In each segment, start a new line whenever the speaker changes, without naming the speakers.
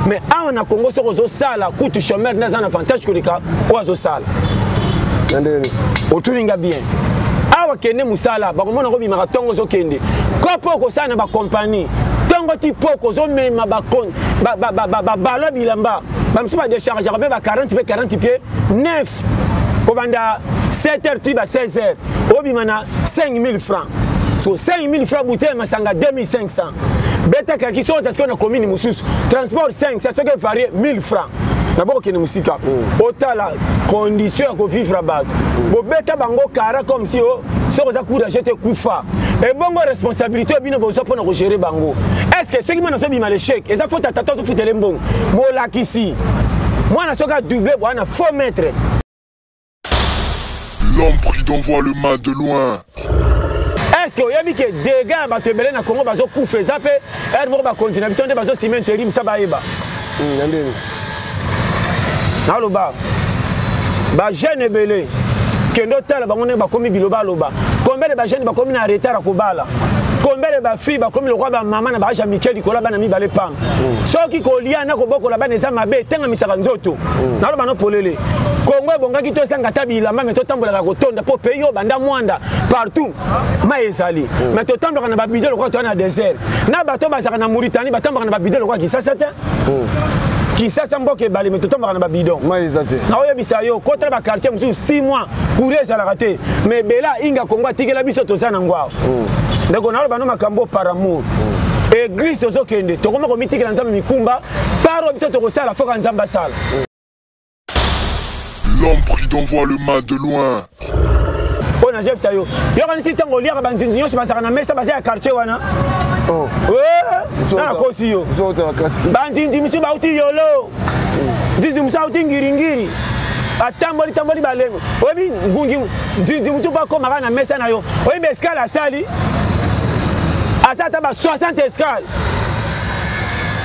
mais on a Congo sur aux sala coûte chômeur dans un avantage que les cas aux sala autour n'inga bien awa kende musala ba komona ko bimaka tongo zo kende ko poko sana ba compagnie tongo ti poko zo mema ba kon ba balo bilamba ba msuba décharger ba 40 pieds 9 kobanda 7h tu ba 16h obimana 5000 francs so 5000 francs bouteille masanga 2500 beta quelque chose est-ce qu'on a commune mususu transport 5 ça que varie 1000 francs d'abord que musika otala condition ko vivre bato bo beta bango kara comme si o so za courage te kufa et bongo responsabilité bino bozo pona ko gérer bango est-ce que ceux qui m'ont bima l'échec et ça faut tata to futele mbongo mo lakisi moi na soka doubler bwana faut mettre
l'homme prudent voit le mal de loin.
Est-ce que vous avez que des gars qui sont dans Congo bazo koufe zape et vont ba continuer mission de bazo cimenterie msa baeba naloba ba jeune belé kendo tala bango ne ba komi biloba loba combien de ba jeune ba komi na retard ko bala combien de ba fille ba komi le roi ba maman na ba ja Michel kola bana mi balé pam soki ko lia na ko boko la bana za mabe tenga misaka nzoto naloba no polele Congo bonga ki to sanga tabila mais to tambola ko tonda po peyo banda mwanda partout ma ezali mais to tambola na ba bidelo ko to na désert na ba to ba saka na Mauritanie ba tambola na ba bidelo ko ki ça c'était qui ça semble que balé mais tout le temps dans bidon maïzate na oya bisayo contre ba quartier musu 6 mois pour ça la raté mais bela inga Congo tikela biso to sana ngwa ndeko na ba no makambo par amour église ozo kende to koma ko mitikela nzambe mikumba paro biso to ko sala foka nzamba sala
l'homme prudent voit le mal de loin.
On a déjà yo yo quand si tango liaka banzinzi nyonso basaka na mesa basa ya quartier wana oh na kosi yo banzinzi misu ba uti yolo zinzi musa uti ngiringiri atamboli tamboli balengo obi ngungi zinzi musu ba koma kana mesa na yo obi escale asali asata ba 60 escale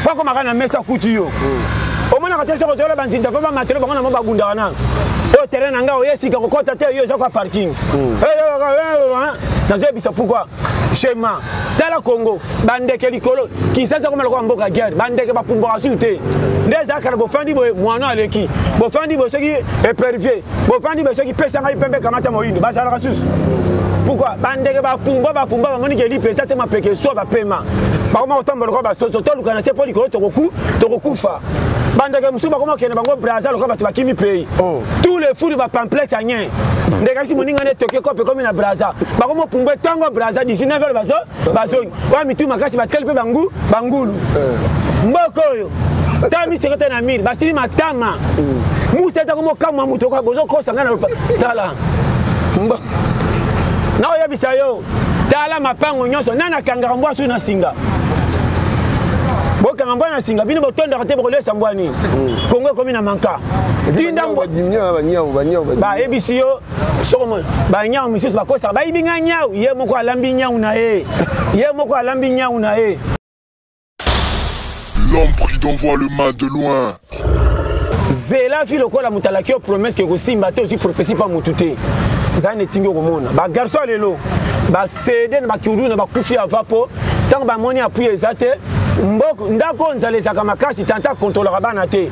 ba koma kana mesa kuti yo au moins on a testé que la bande d'affaires matériel on a mon bagunda wana au terrain nanga o yesi ka kokota te yo za kwa parking na zebi ça pourquoi schéma dans la Congo bande ke likolo ki sasa comme le mboka guerre bande ke ba pumbora sute ndeza ka bo fandi bo mwana aleki bo fandi bo soki épervier bo fandi bo soki pesa ngai pembe kamata moyindo basala kasus pourquoi bande ke ba pumba ngoni ke li pesa te ma peke so ba pema ba koma otambola ko ba soso to lukana se poli ko to kokufa bandeke musuba comment kene bango Brazza lokaba batu bakimi pays tous les fous de ba pamplex agnen ndeka si moninga ne toke kope comme na Brazza bakomo pungwe tango Brazza 19h bazo wa mitu makasi batkeli pe bangulu mboko yo tami sekete na mire basili matama musa ta komo kama muto kwa bozo kosa ngana tala mbo na oya bisayo tala mapango nyonso nana kangara mbwa su na singa boka ngambana singa bino botonda kate bokole sambwani Congo komi na manka dinda ba ebisiyo soko ba nyau misus ba kosa ba ibinga nyau ye moko alambi nyau na e
l'homme prudent voit le mal de loin.
Zela fi lokola mutalakio promesse que kosimba to aussi prophétie pas mutute zane tingo komona ba garçon lelo ba cede na ba kiuru na ba kufi avapo tant ba moni appuyer ezate mboko ndako nzalezaka makasi tanta contrôlera bana te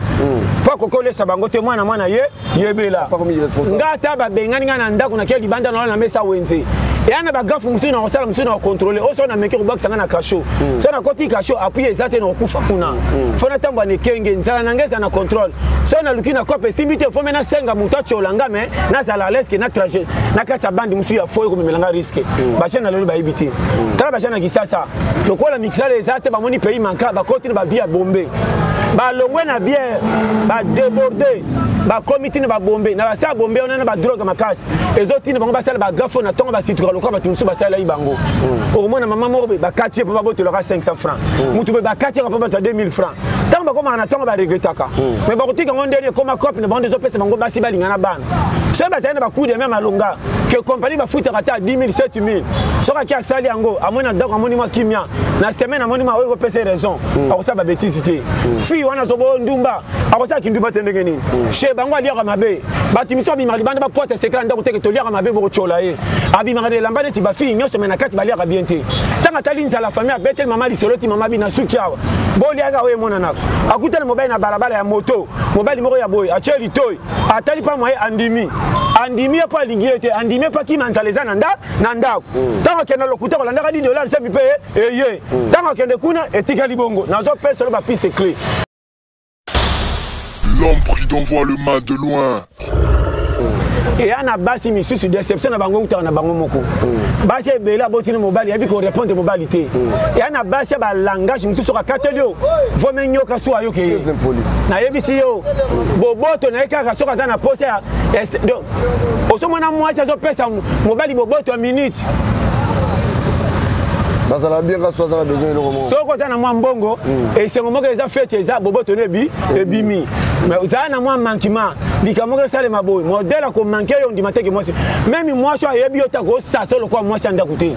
pa kokolesa bango te mwana yebela ngata ba bengani ngana ndako na keli banda na mesa wenze yana ba gafu musina osala musina contrôler oso na meke kubakisa ngana kasho sana koti kasho appuyer ezate na okufa kuna fona tamba ne kenge nzala nangeza na contrôle sana lukina kope simbite fo mena senga mutacho langame na zala leske na trajet na kata bandi musu ya foyo komelanga risque ba chena lelo ba ibiti kala ba chena kisasa lokola mixale ezate ba moni pays manka ba koti ba via bombe ba longwe na bière ba déborder ba comité na ba bombe na ba sa bombe on na ba drogue makasi ezoti na bango ba sala ba gafo na tonga ba situka lokola ba tumusu ba sala ibango au moins na maman mo ba quartier pa ba boto loka 500 francs mutu ba quartier pa ba 2000 francs tant ba koma na tonga ba regretaka mais ba kotika ngondeli koma cop na bande zo pesa bango ba si balinga na bana so bazali na bacoup de même alonga que compagnie ba futa kata 10 000 7 000 so ka kia sali yango amona ndako amoni mwa kimia na semaine amoni ma oyo pesa raison akosa ba bêtise te fi wana zo bo ndumba akosa kindumba tendenge nini che bango alia ka mabe batimiso bi mali banda ba porte secret ndako teke to lia ka mabe bo chola ye abi mangade lamba neti ba fi nyoso mena kati ba lia ka bien te tanga tali nzala famille betel mama li solo ti mama bi na suki awa bo lia ka we mona nako akutana mobile na balabala ya moto mobile moko ya boy acheli toy atali pa moye andimi pa lingete andimi pa ki manzaleza nanda tanga kena lokuta ko landa ka $10 sebi pe eye tanga kende kuna etika libongo nazo pesa lo ba piste clé.
L'homme prudent voit le mal de loin.
Et y a un basi misusu déception na bango uta na bango moko basi bela botine mobile ya biko répondre mobilité y a un basi ba langage misusu ka katelio vome nyoka so ayo ke na yebisi yo boboto na eka so ka za na poste ya donc osomona moi ta zo pesa mobile boboto minute
bazala bien ka so za besoin le romo
so ko za na mwa mbongo et c'est moment que za fête za boboto nebi ebimi mais za na mwa manquement bikamoke sale maboy modèle ko manquer yo ndima teke moi même moi so ayebi yo ta ko sa solo kwa moi sanda côté.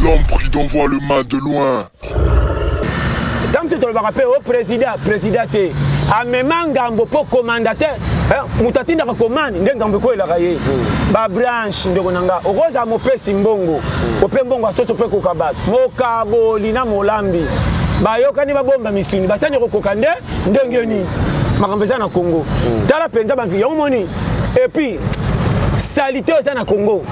L'homme prudent voit le mal de loin.
Tant que tu le rappelles au président te amema ngambo po commandateur mutatinda ka commande nde ngambo ko elaka ye ba branche ndeko nanga okoza mopesi mbongo ope mbongo asoso pe ko kabat mokaboli na molambi bayokani babomba misini basani kokoka nde ndenge ni makambo eza na Congo tala penza banki yo moni et puis salité eza na Congo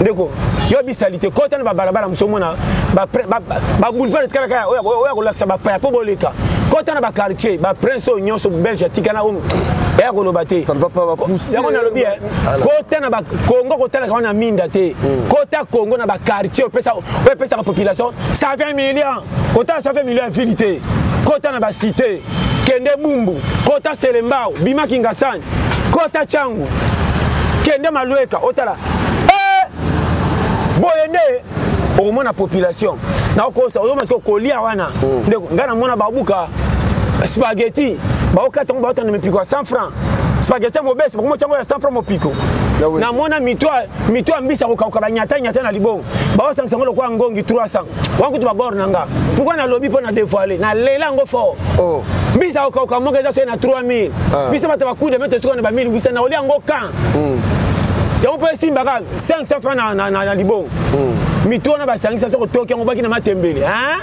ndeko yo bi salité kota na balabala musomona ba boulevard kala oya kolakisa ba pa po boleka kota na ba quartier ba prince nyonso belge tikana ya koloba te
ça ne va pas pousser
yango na lobi kota na ba Congo kota na kana minda te kota Congo na ba quartier pesa la population 120 millions kota 120 millions vilité kota na ba cité kende bumbu kota selembao bima kingasani kota changu kende malueka otala boyende au moins la population na okosa o parce que kolia wana ndeko ngana mona babuka spaghetti baoka tongo baota na piko 100 francs spaghetti mo besi mo chango ya 100 francs mo piko na mona mitwa mbisa ko ka nyata na libongo baosa nsango lokwa ngongi 300 wangu tu babor nanga pourquoi na lobby pona dévoiler na lela ngo fort mbisa ko ka mo ngeza na 3000 mbisa bata bakude mettre sur na ba 1800 na olia ngo kan on peut essayer 500 francs na libongo mito na basangisa soko toki ngo baki na matembele hein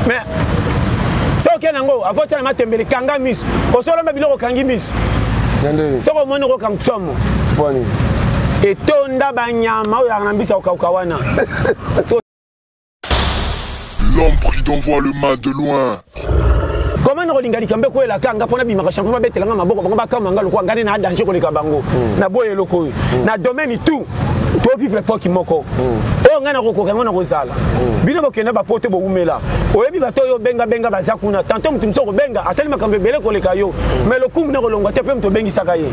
mais soko nango avota na matembele kanga miss osolo mabilo kangi miss soko mono ko kangsomo
boni
etonda banyama oya na mbisa okawana.
L'homme prudent voit le mal de loin.
Comment nous regardons quand on est là, quand on a bien marché, on va mettre la main, on va comme un gars, on va danger pour les cabango, na boye loko, na domaine tout, tout vivre l'époque moko. On a roko, on a rosala. Bino bokena ba pote bo umela. Oyebi bato yo benga bazakuna. Tantôt mutu mso benga, asali makambe bele ko lekayo. Mais le coup na kolonga te pe mutu bengi sakaye.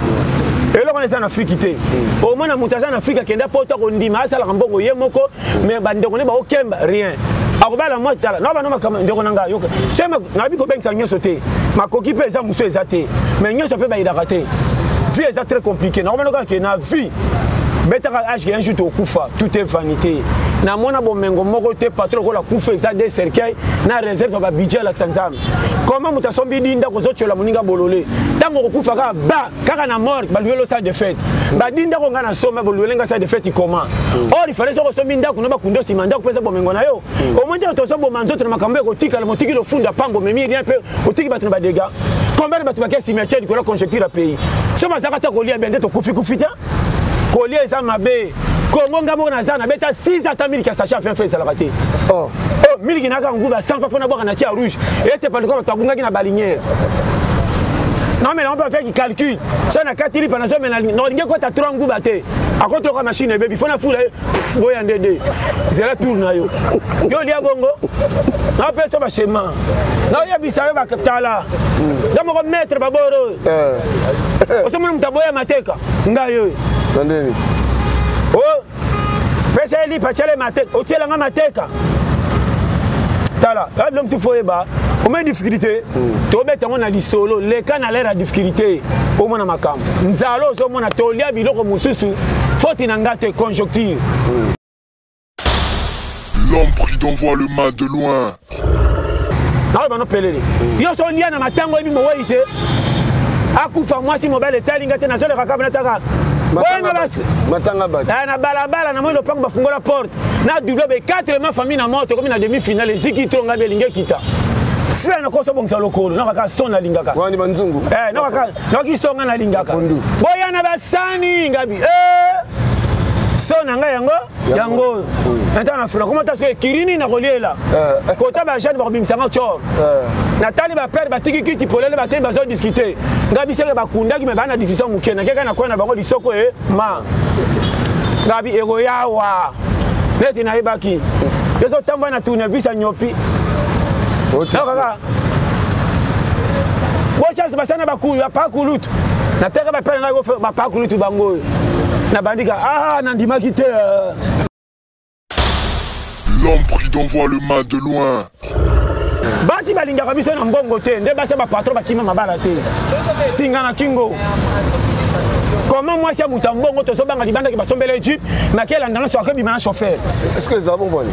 Et là on est en Afrique té. Au moins na mutaza en Afrique kenda poto ko ndima asala mbongo ye moko, mais bande ko ne ba okemba rien. Akobala moi tala na bana makama ndeko nanga yoka sema na biko bengisa nyoso te makoki pe eza muso eza te mais nyoso pe ba idaka te vie eza très compliqué na komana ka na vie betaka âge que un jour to kufa tout est vanité na mona bomengo moko te patron ko la kufa eza des cercueil na réserve ba budget la sanzam comment mutasombi dinda ko zochola muninga bolole tango ko kufa ka ba kaka na mort ba luelo salle de fête ba dinda ko ngana soma bo luelenga salle de fête comment or il fallait so sombi nda kuno ba kundo simanda ko pesa bomengo na yo au moins to so bo manzo to makambe ko tika le motiki lo funda pango memi rien peu o tiki batuna ba dégâts combien ba tubaka cimetière ko la conjecture à pays so ba zakata ko lia bende to kufita Collier ça mabe Congo ngamo na zana beta 6 atamili ka sacha fin fait salakate mili kinaka nguba 100 fois na boka na tia rouge et te pas ko takunga ki na balinière non mais on peut faire qui calcul ça na 4 lipa na zo mais non linge ko ta 3 nguba te akoto ko machine baby fona fula boya ndede zela tourne na yo lia bongo na pe so ba chema na ya bisayo ba kaptala damo ko mettre baboro o so mo mtaboya mateka ngayo
Tandeni.
Oh, pesa eli pachale mateka, otiela nga mateka. Tala, l'homme tu foye ba, au moins difficulté tobeta mona lisolo les cas na l'air à difficulté au mona makambo nzalo zo mona tolia biloko mususu faute na ngate conjoncture.
L'homme prudent voit le mal de loin.
Non, non, pelele. Yo so lia na matango ebi mo waite. Akufa mwasi mobile etalinga te na zole kakaba na taka.
Matanga bat.
Na balabala na mo lo pango bafungola porte. Na double be 4 ma famille na moto comme na demi-finale ziki tronga belinge kita. Frère na koso bongsa lokolo na kaka sona lingaka.
Wani banzungu.
Na kaka na kisonga na lingaka. Boya na basani ngabi. Sona nga yango maintenant na comment est-ce que kirini na koliela kota ba jeune ba bimsanga chor natali ba père ba tiki kiti polele ba te bazo discuter ngabi seke ba kundaki me bana discussion mukena keka na kwana bango lisoko ma ngabi ego yawa neti na ibaki yeso tamba na tuna visa nyopi kaka bocha sebasana bakuyu pa kulutu na teke ba père ngago ba pa kulutu bango na bandika nandima kite.
L'homme prudent voit le mal de loin.
Basi balingaka biso na mbongo te nde basi ba patron bakima mabala te singa na kingo comment moi si amuta mbongo to so banga libanda ki basombela Egypte makela ndana so akabi mana chauffeur
est-ce que ça bon bon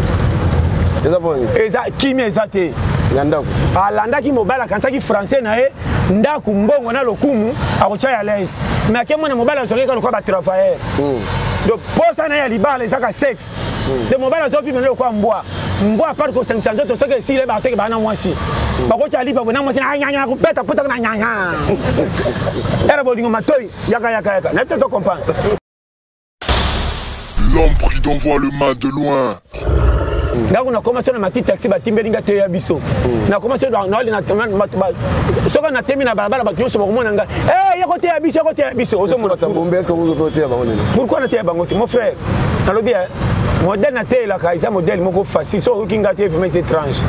eza kimi ezate
yandako
alanda ki mobala kansaki français na e ndaku mbongo na lokumu akocha ya l'aise mais ke mona mobala zoke ka lokwa ba travailleur donc posa na ya libala ezaka sexe de mobala zo pimene lokwa mbwa part ko 500 to soke sile ba teke bana mwasi bakocha lipa bona mwasi na nyanya kupeta puta na nyanya era bodingo matoi yaka na peut se comprendre.
L'homme prudent voit le mal de loin.
Ndako na commencé na mati taxi ba timbelinga te ya biso na commencé na na soka na temi na balabala ba kyoso ba komona nga yako te ya biso ozo mona
tambombe est-ce que vous pouvez te ya bango nini
pourquoi na te ya bango mon frère na lobi modèle na te la kaisa modèle moko facile so okinga te vraiment c'est étrange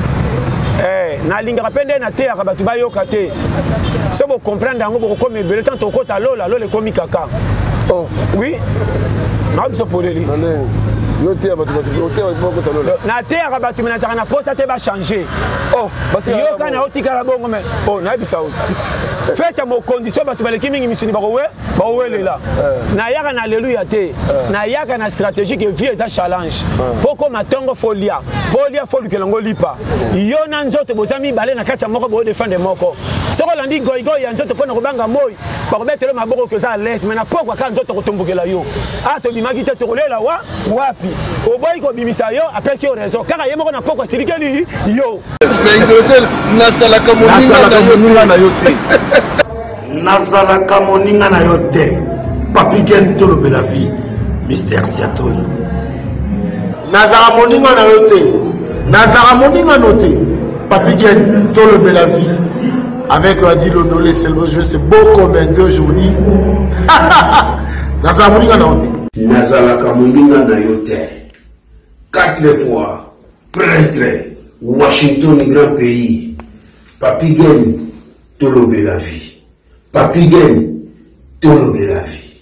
na linga kapende na te ya ba tu ba yoka te so bo comprendre ngo bo comme bele tant to kota lola lole komi kaka oui na biso poleli na terre abatu menazaka na poste te ba changer yo kana otikala bongo me na bisa fete mo condition batu baleki mingi misuni bakowelela na yaka na alleluya te na yaka na stratégie que vie eza challenge poko matongo folia fo lukela ngo lipa yo na nzoto boza mibale na kati ya moko bo défendre moko soko landi goigoy ya nzoto pona kobanga moi bakobetele maboko que za laisse mais na poko ka nzoto kotombokela yo ato bimaki te tokolela wapi oboyi ko bimisa yo apesi yo raison kaka ye moko na poko silikeli yo
nazalaka moninga na yo te
nazalaka moninga na yo te Papi Gen tolobela vie Mister Siatoli nazala moninga na yo te nazala moninga no te Papi Gen tolobela vie avec Adi Lodolé c'est beau comme un 2 jours nazala moninga na yo te nazalaka moninga na yo te 4 fois prêtre Washington grand pays Papi Gen tolobela vie Papi Gen tolobela vie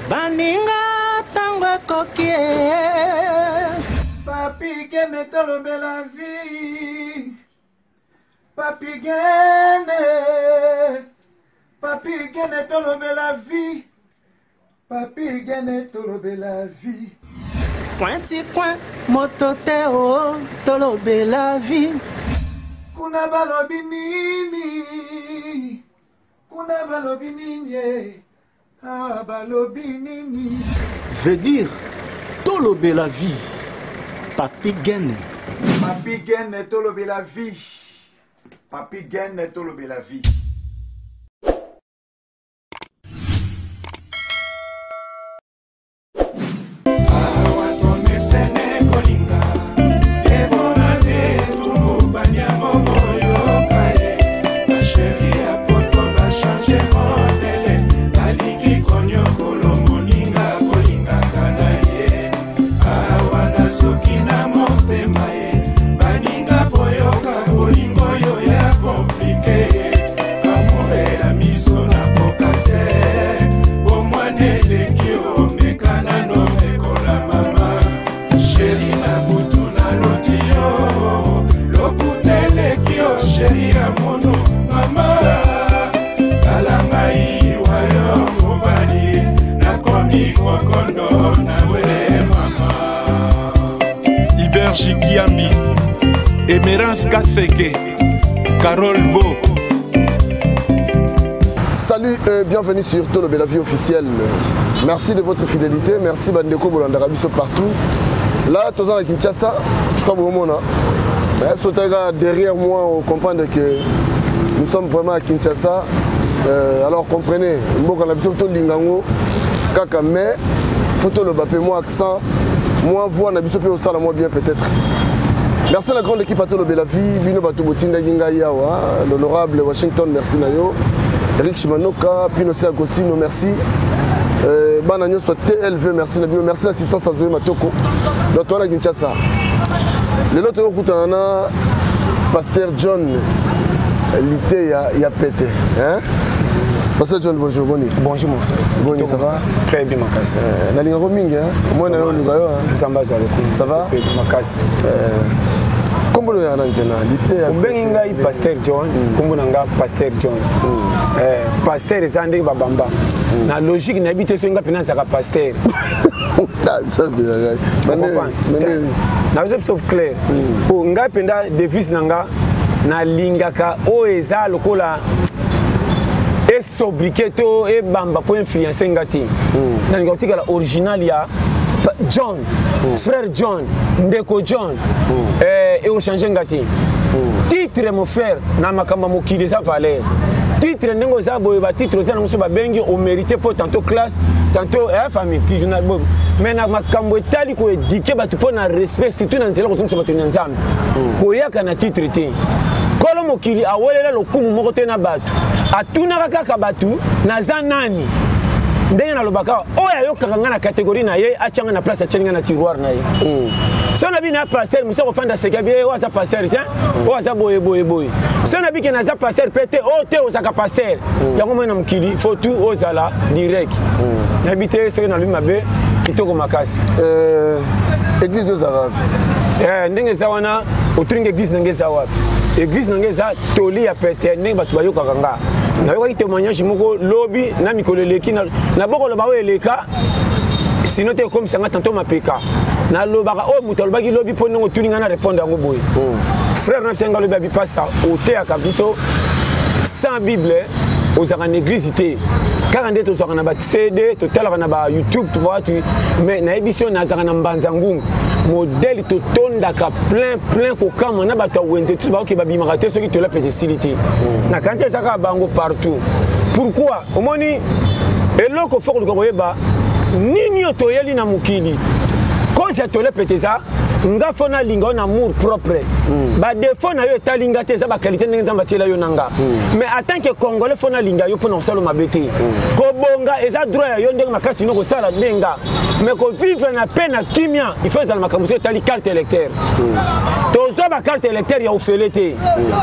baninga tango kokie
Papi Gen tolobela vie Papi Gen tolobela vie Papi Gen tolobela vie
pointi coin moto te o tolobela vie
kuna balobi nini balobi nini
veut dire tolobela vie Papi Gen tolobela vie Papi Gen tolobela vie
chéri ya mono mama kalangai wayo mobali nakomi kokondo nawe mama.
Iber Chikiambi, Emerance Kaseke, Carole Beau.
Salut et bienvenue sur Tolo Bella Vie officielle. Merci de votre fidélité, merci Bandeko Bolandarabiso partout. Là, tous à Kinshasa, je crois que derrière moi, on comprend que nous sommes vraiment à Kinshasa. Alors comprenez, on a besoin de Lingango, Kaka, mais photo le bapé, moi accent, moi voix, on a besoin de ça, moi bien peut-être. Merci à la grande équipe à Tolo Bella Vie, Vino Batubotinda Gingayawa, l'honorable Washington, merci Nayo. Eric Chimanoka, Pinoce Agostino, merci. Banagno soit TLV, merci. Merci l'assistance à Zoé Matoko. Notre à Kinshasa. Le lot de Pasteur John, l'été, il y a pété. Pasteur John, bonjour.
Bonjour mon frère.
Bonjour, ça va?
Très bien, ma casse.
La ligne roaming, moi, ça va? Comment le
Benga Pasteur John, comment nanga Pasteur John. Pasteur Zande Babamba. Na logique n'habite sur nga pena ça pasteur.
Ça bien.
Na vous sauf clair. Pour nga penda devise nanga na lingaka o eza lokola et sobriqueto et bamba pour influencer ngati. Na ngotika la original ya John, frère John, Ndeko John, et au changer ngati. Titre mon frère, na makamba mokili sa valeur. Titre nengo za boye ba titre za ngoso ba bengi au mérité pour tantôt classe, tantôt famille qui journal bob. Mais na makambo etali ko éduquer ba tu pour na respect surtout na nzela ko so ba tunya nzambe. Ko yaka na titre te. Kolo mokili awelela lokumu moko te na batu. Atuna kaka batu na za nani. Ndenge na lobaka oya yo kanga na catégorie na ye achanga na place achenga na tiroir na ye. So na bi na passer muso ko fanda seka bi wa za passer tiens wa za boye. So na bi ke na za passer pété o te o za ka passer. Yango mena mukili faut tout o za la direct. Habité so na lui mabe kitoko makasi.
Église des Arabes.
Ndenge za wana otringa église ndenge za wapi. Église ndenge za toli ya pété ndenge batu bayoka kanga. Na yoka témoignage moko lobby na mikolo leki na boko lo bawe leka sinon te comme ça tantôt ma peka na lobaka o muto lobaki lobby po ndongo tuninga na répondre ngo boy frère na senga lobi abi passa au te akabiso sans bible aux en église té car ndé to sokana ba CD to tala na ba YouTube to voir tu mais na émission na zaka na mbanza ngungu modèle to tondaka plein ko kama na bato wenze tu ba ke ba bimaka te soki to la facilité na kantia saka bango partout pourquoi omoni eloko foko ko yeba nini otoyeli na mukili cause ya to le peteza nga fona linga on amour propre ba défaut na yo talinga te za ba qualité ndenge nzamba tiela yo nanga mais en tant que congolais fona linga yo pona salo mabete ko bonga eza droit ya yo ndenge makasi no ko sala ndenga mais ko vivre na peine na kimia il faut za makamuse tali carte électeur tozo ba carte électeur ya ofelete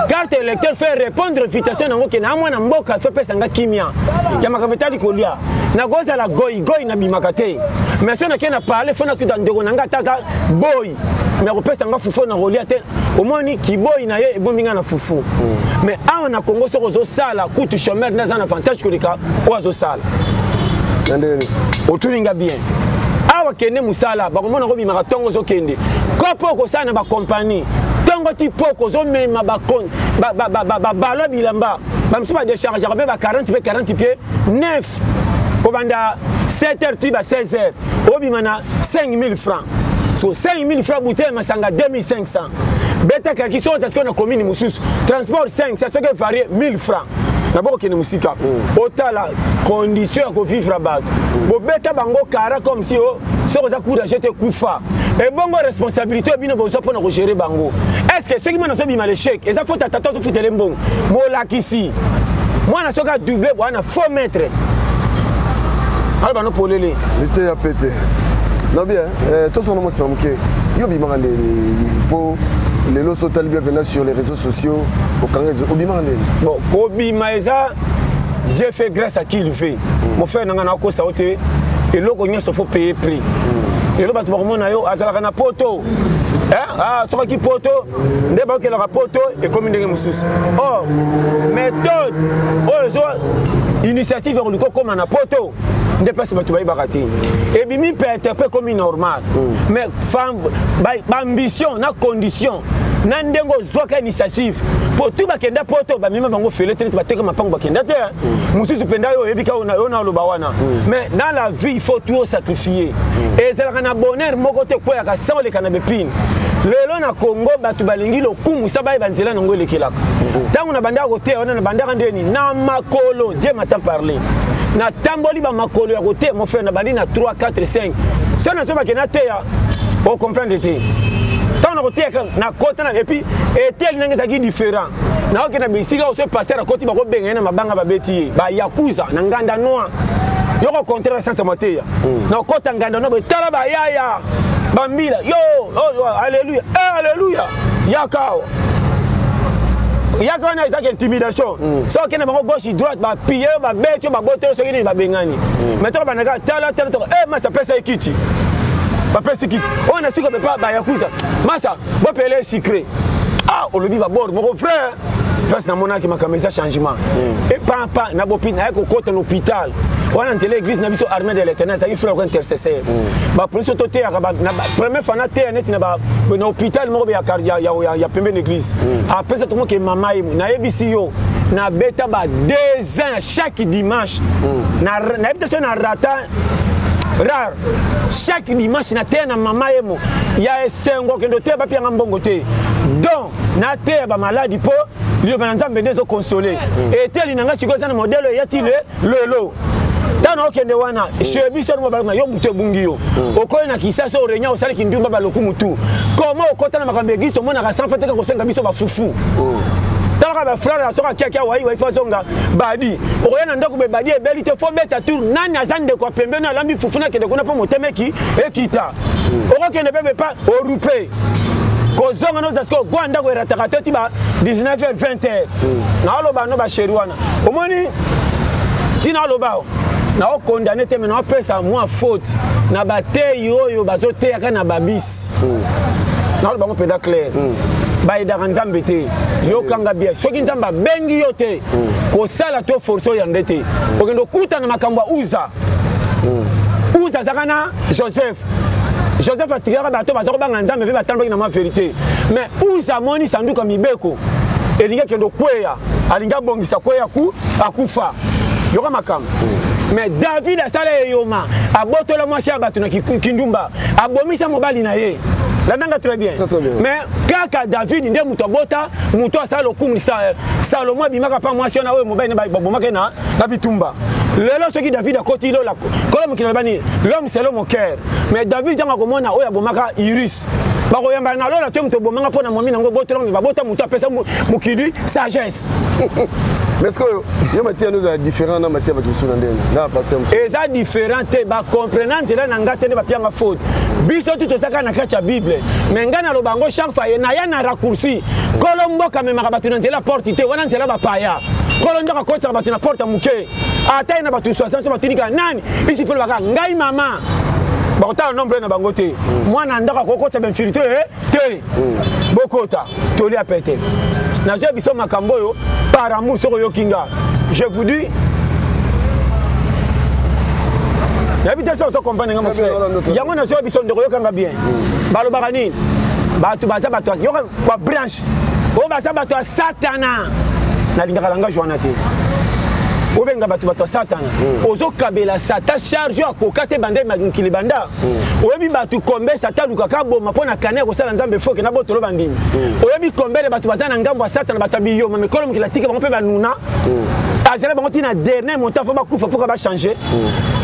carte électeur fait répondre invitation nango ke na mwana mboka fait pesa nga kimia ya makametali kolia na goza la goy na bimakate mais so na kena parler fona ku ndeko nanga taza boy mais on peut s'en fufu na reliate au moins ni ki boy na ye bombinga na fufu mais awa na Congo so zo sala kutu chômeur na un avantage que le cas ozo sala otuninga bien awa kende musala ba komona ko bimaka tongo zo kende kopo ko sana ba compagnie tongo ti poko zo mema ba kon ba balo bilamba ba msuba décharger ba 40 pieds 9 ko banda 7h tu ba 16h obimana 5000 francs. So 5000 francs bouteille masanga 2500. Beta quelque chose est-ce qu'on a commis mususu. Transport 5 ça c'est que varie 1000 francs. D'abord que musika. Otala condition ko vivre bato. Bo beta bango kara comme si o so za courage te kufa. Et bongo responsabilité bino bo so pona ko gérer bango. Est-ce que ceux qui m'ont sorti mal échec et ça faut tata to fitele mbongo. Mo lakisi. Moi na soka doublé bo na faux mètre. Alors nous pour les
l'été a pété. Non bien, tout son nom c'est manqué. Yo bimanga les lots sont bien venus sur les réseaux sociaux au Kangezo obimanga.
Bon, obimaeza Dieu fait grâce à qui il veut. Mon frère nanga ko saoté et loko nyo faut payer prix. Et lo batu ba mona yo azala kana poto. soki poto nde baokelaka poto ekomi ndenge mosusu. Or méthode oyo initiative ekoluka okóma na poto nde place bato bayebaka te ebimi pete mpe ekomi normal mais baambition na condition na ndenge ozwaka initiative po tu bakenda poto bamema bango fele te neti bateka mapango bakenda te mosusu mpenza oyo oyebika oyo na oloba wana mais dans la vie il faut tout sacrifier ezalaka na bonheur moko te kweyaka sa oleka na bepine lelo na Congo bato balingi lokumu sa bayeba nzela nango elekelaka ntango na bandaka koteya wana na bandaka ndeni na makolo Dieu m'entend parler na tamboli ba makolo ya koteya mon frère na bandi na 3 4 5 so na so bakenda teya o comprendre te tant na koteya na kota na et puis etel nange zaki différent na okena bisika o se passer na koti bako benga na mabanga babeti ba yakuza na nganda noa yoko contraire sans moteya na kota nganda no betala ba yaya bambila yo oh, alléluia alléluia yakao yakao na ezaki intimidation so kena bango gauche droite ba piller ba becho ba botelo so kini ba bengani maintenant ba naka tala masa pesa ekiti ba pesa ekiti on a su que ba yakuza masa bo pele secret olobi ba bord mon frère parce na monaki makameza changement et papa na bopi na ko kota l'hôpital on a télé l'église na biso armée de l'éternel ça il frère ko intercesseur ba police to te na première fois na te net na ba na hôpital mo ya pembe l'église après ça tout monde que mama na ebisi yo na beta ba 2 ans chaque dimanche na beta na rata rare chaque dimanche na te na mama yemo ya esengo kendo te ba pia ngambongo te donc na te ba maladi po lui banzambe ndezo consoler et tel inanga chikoza na modèle yati lelo tano okende wana shebiso no balanga yo muto bungi yo okole na kisasa orenya osali kindumba baloku mutu comment okota na makambe gisto mona ka sanfa teka kosenga biso ba fufu talaka ba frère soka kia wai fazonga badi okoyana ndako be badi ebeli te fo beta tour nani azande ko pembe na lambi fufu na kende kuna po motemeki ekita okokende bebe pa orupe kozonga no zasko gwanda ko erataka toti ba 19h 20h na aloba no ba sheri wana omoni tina aloba na o condamné te maintenant pesa moi faute na batei oyo bazoteya kana babisi na aloba mo penda clair ba edaka nzambe te yo kanga bien soki nzamba bengi yo te ko sala to forso ya ndete okendo kuta na makambo uza zakana Joseph atigara bato bazako banga nzambe pe batamboki na ma vérité mais uza moni sanduka mibeko elinga kendo kweya alinga bongisa kweya ku akufa yoka makam mais David asala yoma abotola mwasi bato na kindumba abomisa mobali na ye la nanga très bien mais kaka David nde muto bota muto asala lokumu Salomo bimaka pa mwasi na we mobali na babomaka na bitumba lelo soki David akoti lo la kolom ki bani l'homme c'est l'homme au cœur mais David janga komona oya bomaka Iris bako yamba na lola to muto bomanga pona momi nango botelo mi babota muto apesa mukidi sagesse
mais est-ce que yo matia nous a différent na matia ba tusuna ndene na passer
eza différent te ba comprenant cela na ngate ne ba pianga faute biso tout osaka na kacha bible mais ngana lo bango chaque fois na ya na raccourci kolombo kamema ba tunanzela la porte te wana nzela ba paya kolonda ka kotsa ba tuna porte muke ata na ba tu 60 ba tinika nani ici faut baka ngai mama bakota nombre na bango te mwana ndaka kokota ben filtre te bokota toli apete na je biso makambo yo par amour soko yo kinga je vous dis l'habitation so comprendre nga mon frère yango na je biso ndoko yo kanga bien balo bakani batu baza batu yo kwa branche o baza batu satana na linga kalanga joana te obenga batu satana ozo kabela sata charge akoka te bande makili banda oyebi batu kombe sata lukaka boma pona kane ko sala nzambe foke na botolo bandini oyebi kombe batu bazana ngambo satana batabiyo ma mekolo mukila tika bango pe banuna azela bango tina dernier montant faut ba kufa pour ba changer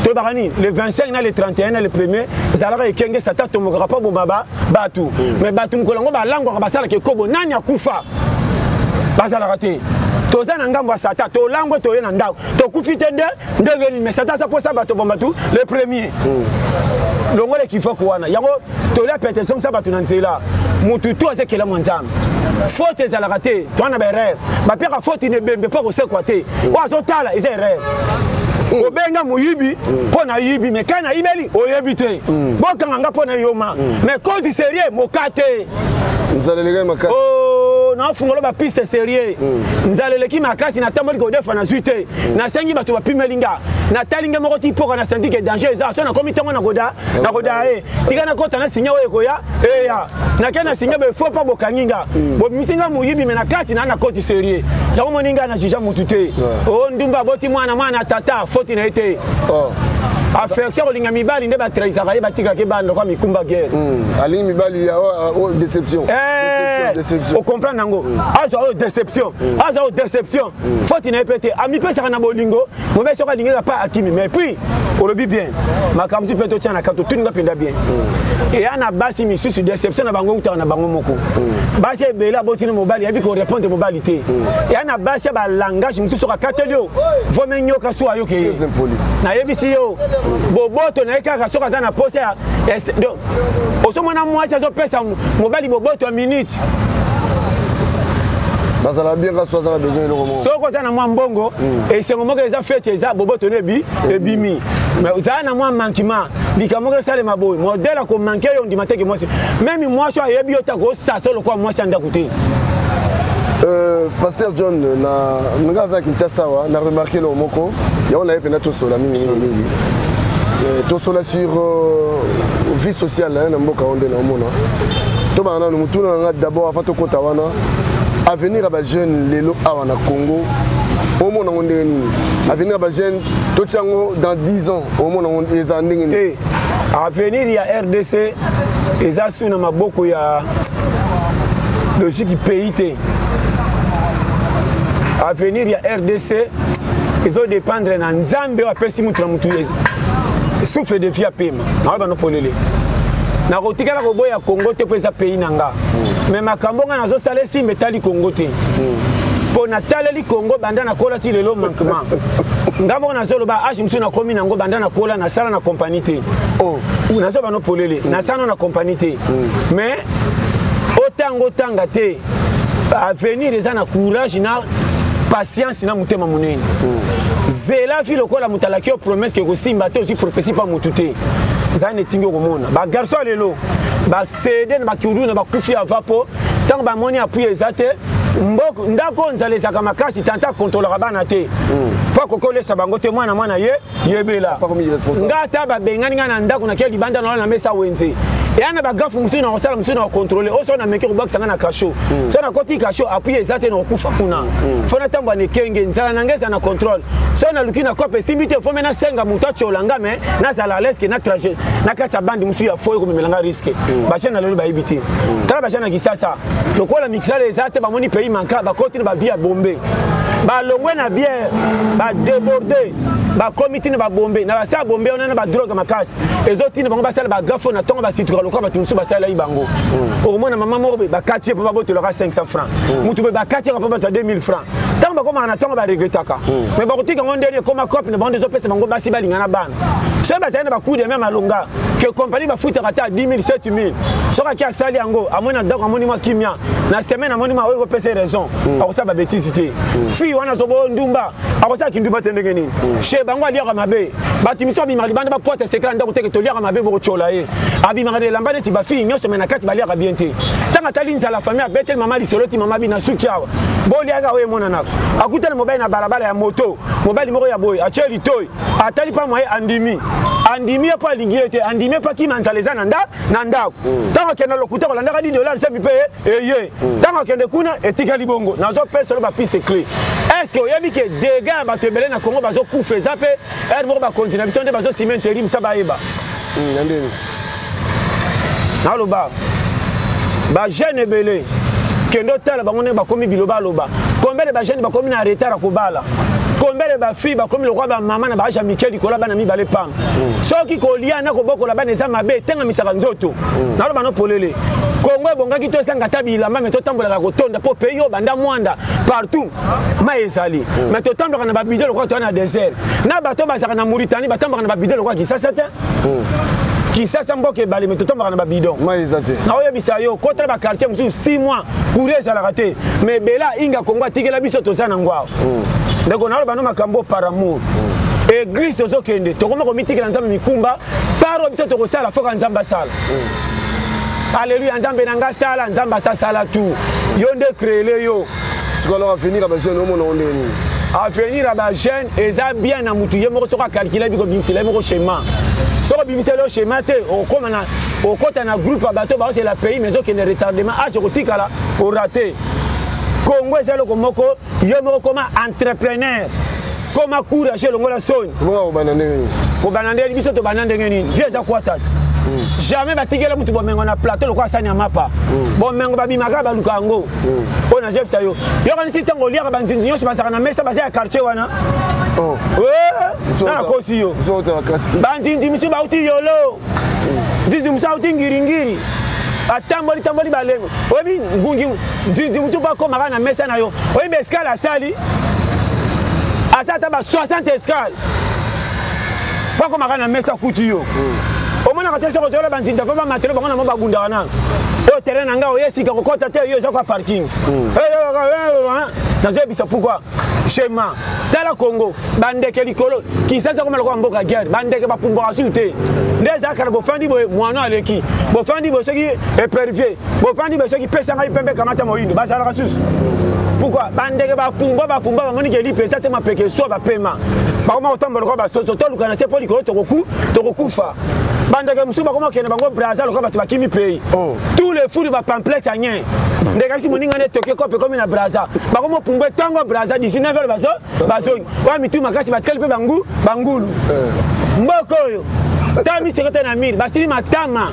to barani le 25 na le 31 na le premier zalaka ekenge sata to mokaka pa bomaba batu mais batu mukolango ba lango ka basala ke kobo nani akufa bazala raté toza na ngambo sata to lango to yena ndao to kufite ndenge mais sata sa posa bato bombatu le premier longole kifa kuwana yango to la pétition sa bato nanzela mutu to azekela mwanzam faute za la raté to na ba erreur ba peka faute ne bembe pas ko se quoi te o azotala is erreur obenga moyibi pona yibi mais kana ibeli oyebite bokanga nga pona yoma mais cause sérieux mokate
nzaleleka makasi
na fungolo ba piste sérieux nzaleleki makasi na tamoli ko defa na zuite na sengi bato ba pimelinga na talinga moko tipo na senti que danger eza so na komite na goda tika na kota na sinya we koya ya na kana sinya be faut pas bokanginga bo misinga moyibi mais na kati na cause sérieux ya moninga na jija mutute ndumba boti mwana tata faute na été affection olinga mibali nde batraisaka ye batika ke bando kwa mikumba guerre
alingi mibali ya déception
o comprendre nango azo déception faute na epete ami pesa na bolingo mobe soka linga pas akimi mais puis olobi bien makamzi peto tiana kato tuninga penda bien et ana basi misusu déception na bango uta na bango moko basi bela botini mobali yabi ko répondre mobalité et ana basi ba langage misusu ka katelio vomenyo ka so ayoke na yebisi yo boboto na ekaka soka za na pose ya donc osomona mwata zo pesa mobali boboto a minute
bazala bien ka soza na besoin le romo
soko za na mwa mbongo et c'est moment que za fête za boboto nebi ebimi mais za na mwa mankima bikamoke sale maboy modèle ko manquer yo ndima teke moi même moi so ayebi yo ta ko sasa lo kwa moi sanda kuti
Pasteur John na ngaza Kinshasa wa na remarqué le moko ya on a epena to sola mingi to sola sur vie sociale na mboka onde na mona to bana no mutuna nga d'abord avant to kota wana avenir à ba jeune lelo awa na Congo au mona onde ni avenir ba jeune to tchango dans 10 ans au mona onde eza ndingi
avenir ya RDC eza suna maboko ya logique pays avenir ya RDC ils ont dépendre na nzambe wa pesi mutra mutu souffle de vie pema na ba no polele na kotikala ko boya Congo te pesa pays nanga mais makambo nga nazo sale si metali Congo te po na taleli Congo banda na kola ti lelo manquement ngamo na zolo ba ashi msu na komi nango banda na kola na sala na compagnie te na zo ba no polele na sala na compagnie te mais otango tanga te avenir eza na courage na patience na mutema munene zela fi lokola mutalaki o promesse que kosimba te aussi prophétie pas mutute za ne tingo komona ba garçon lelo ba cede na ba kiuru na ba kufi avapo tant ba moni appui ezate mboko ndako nzale saka makasi tanta contrôlera bana te pa kokole sabango te mwana ye yebela ngata ba bengani ngana ndako na keli banda na mesa wenze yana ba gafu musina osala musina o contrôler oso na meki kubakisa ngana kasho so na koti kasho appui ezate na okufa kuna fona tamba ne kenge nzala nangeza na contrôle so na lukina kope simbite fo mena senga muto cholanga me na zala leske na trajet na kata bandi musu ya foyo ko melanga risque ba chena lelo ba ibiti tala ba chena kisasa lokola mixale ezate ba moni pays manka ba koti ba via bombe ba longwe na bière ba déborder ba comité na ba bombe na ba sa bombe on na ba drogue makasi ezoti na bango ba sala ba gafo na tonga ba citron lokola ba tumusu ba sala ibango au moins na maman mo ba quartier pa ba boto 500 francs mutu ba quartier pa ba 2000 francs tant ba koma na tonga ba regretaka mais ba kotika ngondeli koma cop na bande zo pesa bango ba si ba lingana bana so ba sala ba coup de même alonga que compagnie ba futa kata 10000 7000 so ka kia sali yango amona ndako amoni ma kimia na semaine amoni ma oyo pesa raison akosa ba bêtise te fi wana zo bo ndumba akosa kindumba tendenge ni che bango alia mabe batimiso bimali banda ba porte secret ndako teke to lia mabe bo chola ye abimaka de lambane ti ba fi nyoso mena kati balia ka bien te tanga tali nza la famille betel mama li solo ti mama bi na suki awa bo lia ga we mona nako akuta na mobile na balabala ya moto mobile moko ya boy acheli toy atali pa moye andimi pa lingiete andimi pa ki manzaleza nanda ndako tanga kena lokuta ko landa ka $10 se mi pe ye tanga kende kuna etika libongo nazo pesa lo ba pise clé est-ce que oyebi ke dégâts ba tebele na Congo bazo kufa zape er mo ba continuation de bazo cimenterie msa ba eba
ndeni
na loba ba jeune belé kendo tala bango ne ba komi biloba loba combien de ba jeune ba komi na retard ko bala combien de ba fille ba komi le roi ba maman na ba ja Michel kola bana mi balé pam soki ko lia na ko boko la bana za mabe tenga misaka nzoto na loba no polele Congo bongaki to sanga tabila mais to tambola ko tonda po peyo banda mwanda partout ma ezali mais to tambola na ba bidelo ko to na désert na bato basaka na Mauritanie ba tambola na ba bidelo ko ki ça c'était qui ça mboke balé mais to tambola na ba bidon
ma ezate
na oyo bisayo ko tra ba quartier musu 6 mois pour ça la raté mais bela inga Congo tikela biso to sana ngwa ndeko na lo bano makambo par amour église tozokende tokoma komitikela nzambe mikumba paro biso tokosala foka nzambe asala alléluia nzambe nanga sala nzambe asala tout yo nde créele yo
alors avenir à jeune homme on
avenir à jeune eza bien na mutu ye moko soka calculer biko bimisela moko schéma soko bimisela le schéma te okoma na okota na groupe ya bato ba c'est la pays mais okende retardement a chokotikala au raté Congo eza loko moko yo moko koma entrepreneur koma courage longola soni ko banande biso to banande ngeni Dieu eza kwa tata jamais batikela mutu bomengo na plateau lokwa sani amapa bomengo babimaka baluka yango ona jepsa yo yokani ti tango liaka banzinzi nyonso basaka na mesa basa ya quartier wana nana kosi yo banzinzi misu bauti yolo nzinzi musu auti ngiringiri atamboli balengo oyebi ngungi nzinzi musu bakomaka na mesa na yo oyebi escale asali asata ba 60 escale bakomaka na mesa kuti yo omona ka tese ko zola banzinda ko ba matelo bango na mo bagunda wana o terrain nanga o yesika ko kota te yo kwa parking na zo bisa pourquoi schéma tala Congo bandeke likolo ki sasa ko maloko mboka guerre bandeke ba pumbora sute ndeza kala bo fandi bo mwana aleki bo fandi bo soki épervier bo fandi bo soki pesa ngai pembe kamata moyindo basala ka susu pourquoi bandeke ba pumba ba moni ke li pesa te ma peke so ba pema ba ko ma otambo ko ba soso to lukana se poli ko to kokufa bandeke musuba comment kene bango Brazza lokaba tu bakimi pays tous les fous de ba pamplex agnen ndeka si moninga ne toke kope comme na Brazza bako mo pumbe tango Brazza 19h bazo wa mitu makasi batel pe bangulu mboko yo tami sekete na mil basili matama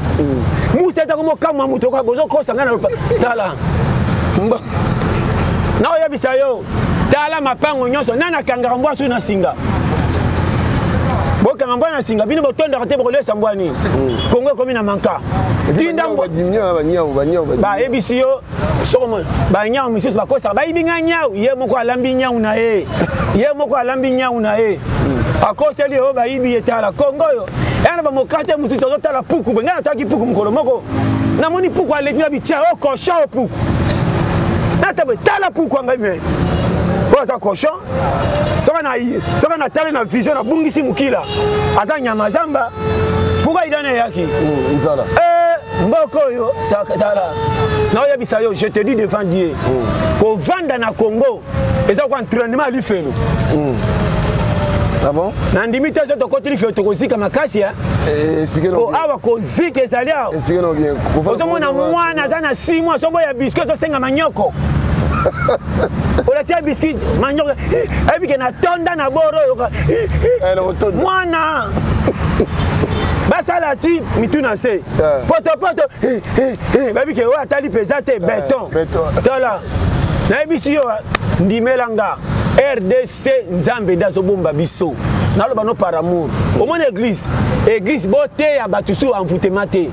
musa ta komo kama muto ko bozo ko sanga na tala mbo na oya bisayo tala mapango nyonso nana kangara mbwasu na singa boka ngambana singa bino botonda kate bokolesa mbwani Kongo komi na manka tinda ba ebisiyo soko ba nyau misis bakosa ba ibinga nyau ye moko alambi nyau na ye akoseli o ba ibi etala Kongo yo yana ba mokate musisi ozotala puku ngana taki puku mukolo moko na moni puku aleknya bicha o kosha o puku natabe tala puku ngame oza cochon soka na tale na vision na bungisi mukila aza nyama zamba pourquoi idane yaki nzala mboko yo sakala na oya bisayo je te dis devant Dieu ko vanda na Congo eza ko entraînement ali felo ah bon na ndimite zo to kotili felo to kozika makasi ya expliquez-nous bien awa kozika ezalia expliquez-nous bien ozo mona mwana za na 6 mois sobo ya biscuit zo senga manyoko olatia biscuit manyoka ebike na tonda na boro yoka mwana basala tu mituna se poto babike o atali pesate béton tala na ebisi yo ndimelanga RDC nzambe dazo bomba biso naloba no par amour au mon église bote ya batusu envoûtement te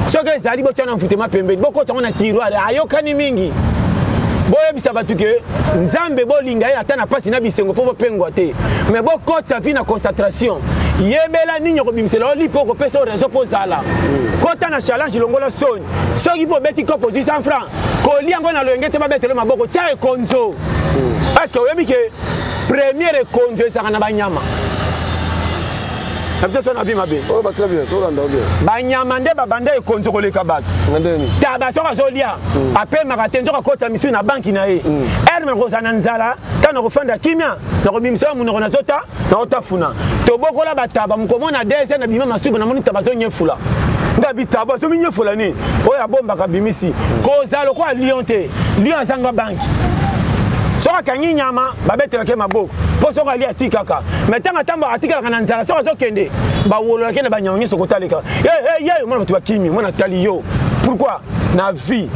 soki ezali botiana envoûtement pembeni bokota na tiroir ayokani mingi boye bisa batuke nzambe bolinga ye ata na pasi na bisengo po bopengwa te mais bokota vi na concentration yebela ninyo kobimisela olipo kopesa réseau po zala kota na challenge longola soni soki po beti kopo 100 francs kolia ngo na loyenge te babetelo maboko tia ekonzo parce que oyebi ke première ekonzo ezaka na banyama banyama nde babanda ekonzo koleka bato taba soka zolia apemaka te nzoka kota misu na banki na ye erme koza na nzala ta na kofanda kimia na kobimisa ya munoko na zota na otafuna tobokola bataba mukomona dese na bima masubu na moni taba zonyefula nda bitaba zo minyefula ni oya bombaka bimisi koza lokwa lion te lion azanga banki soka kanyi nyama babetelaka maboko po soka ali atikaka mais tanga tambo atikala kana nzala soka zokende bawolola kende banyama nyeso kotaleka mwana bato bakimi mwana tali yo pourquoi na vie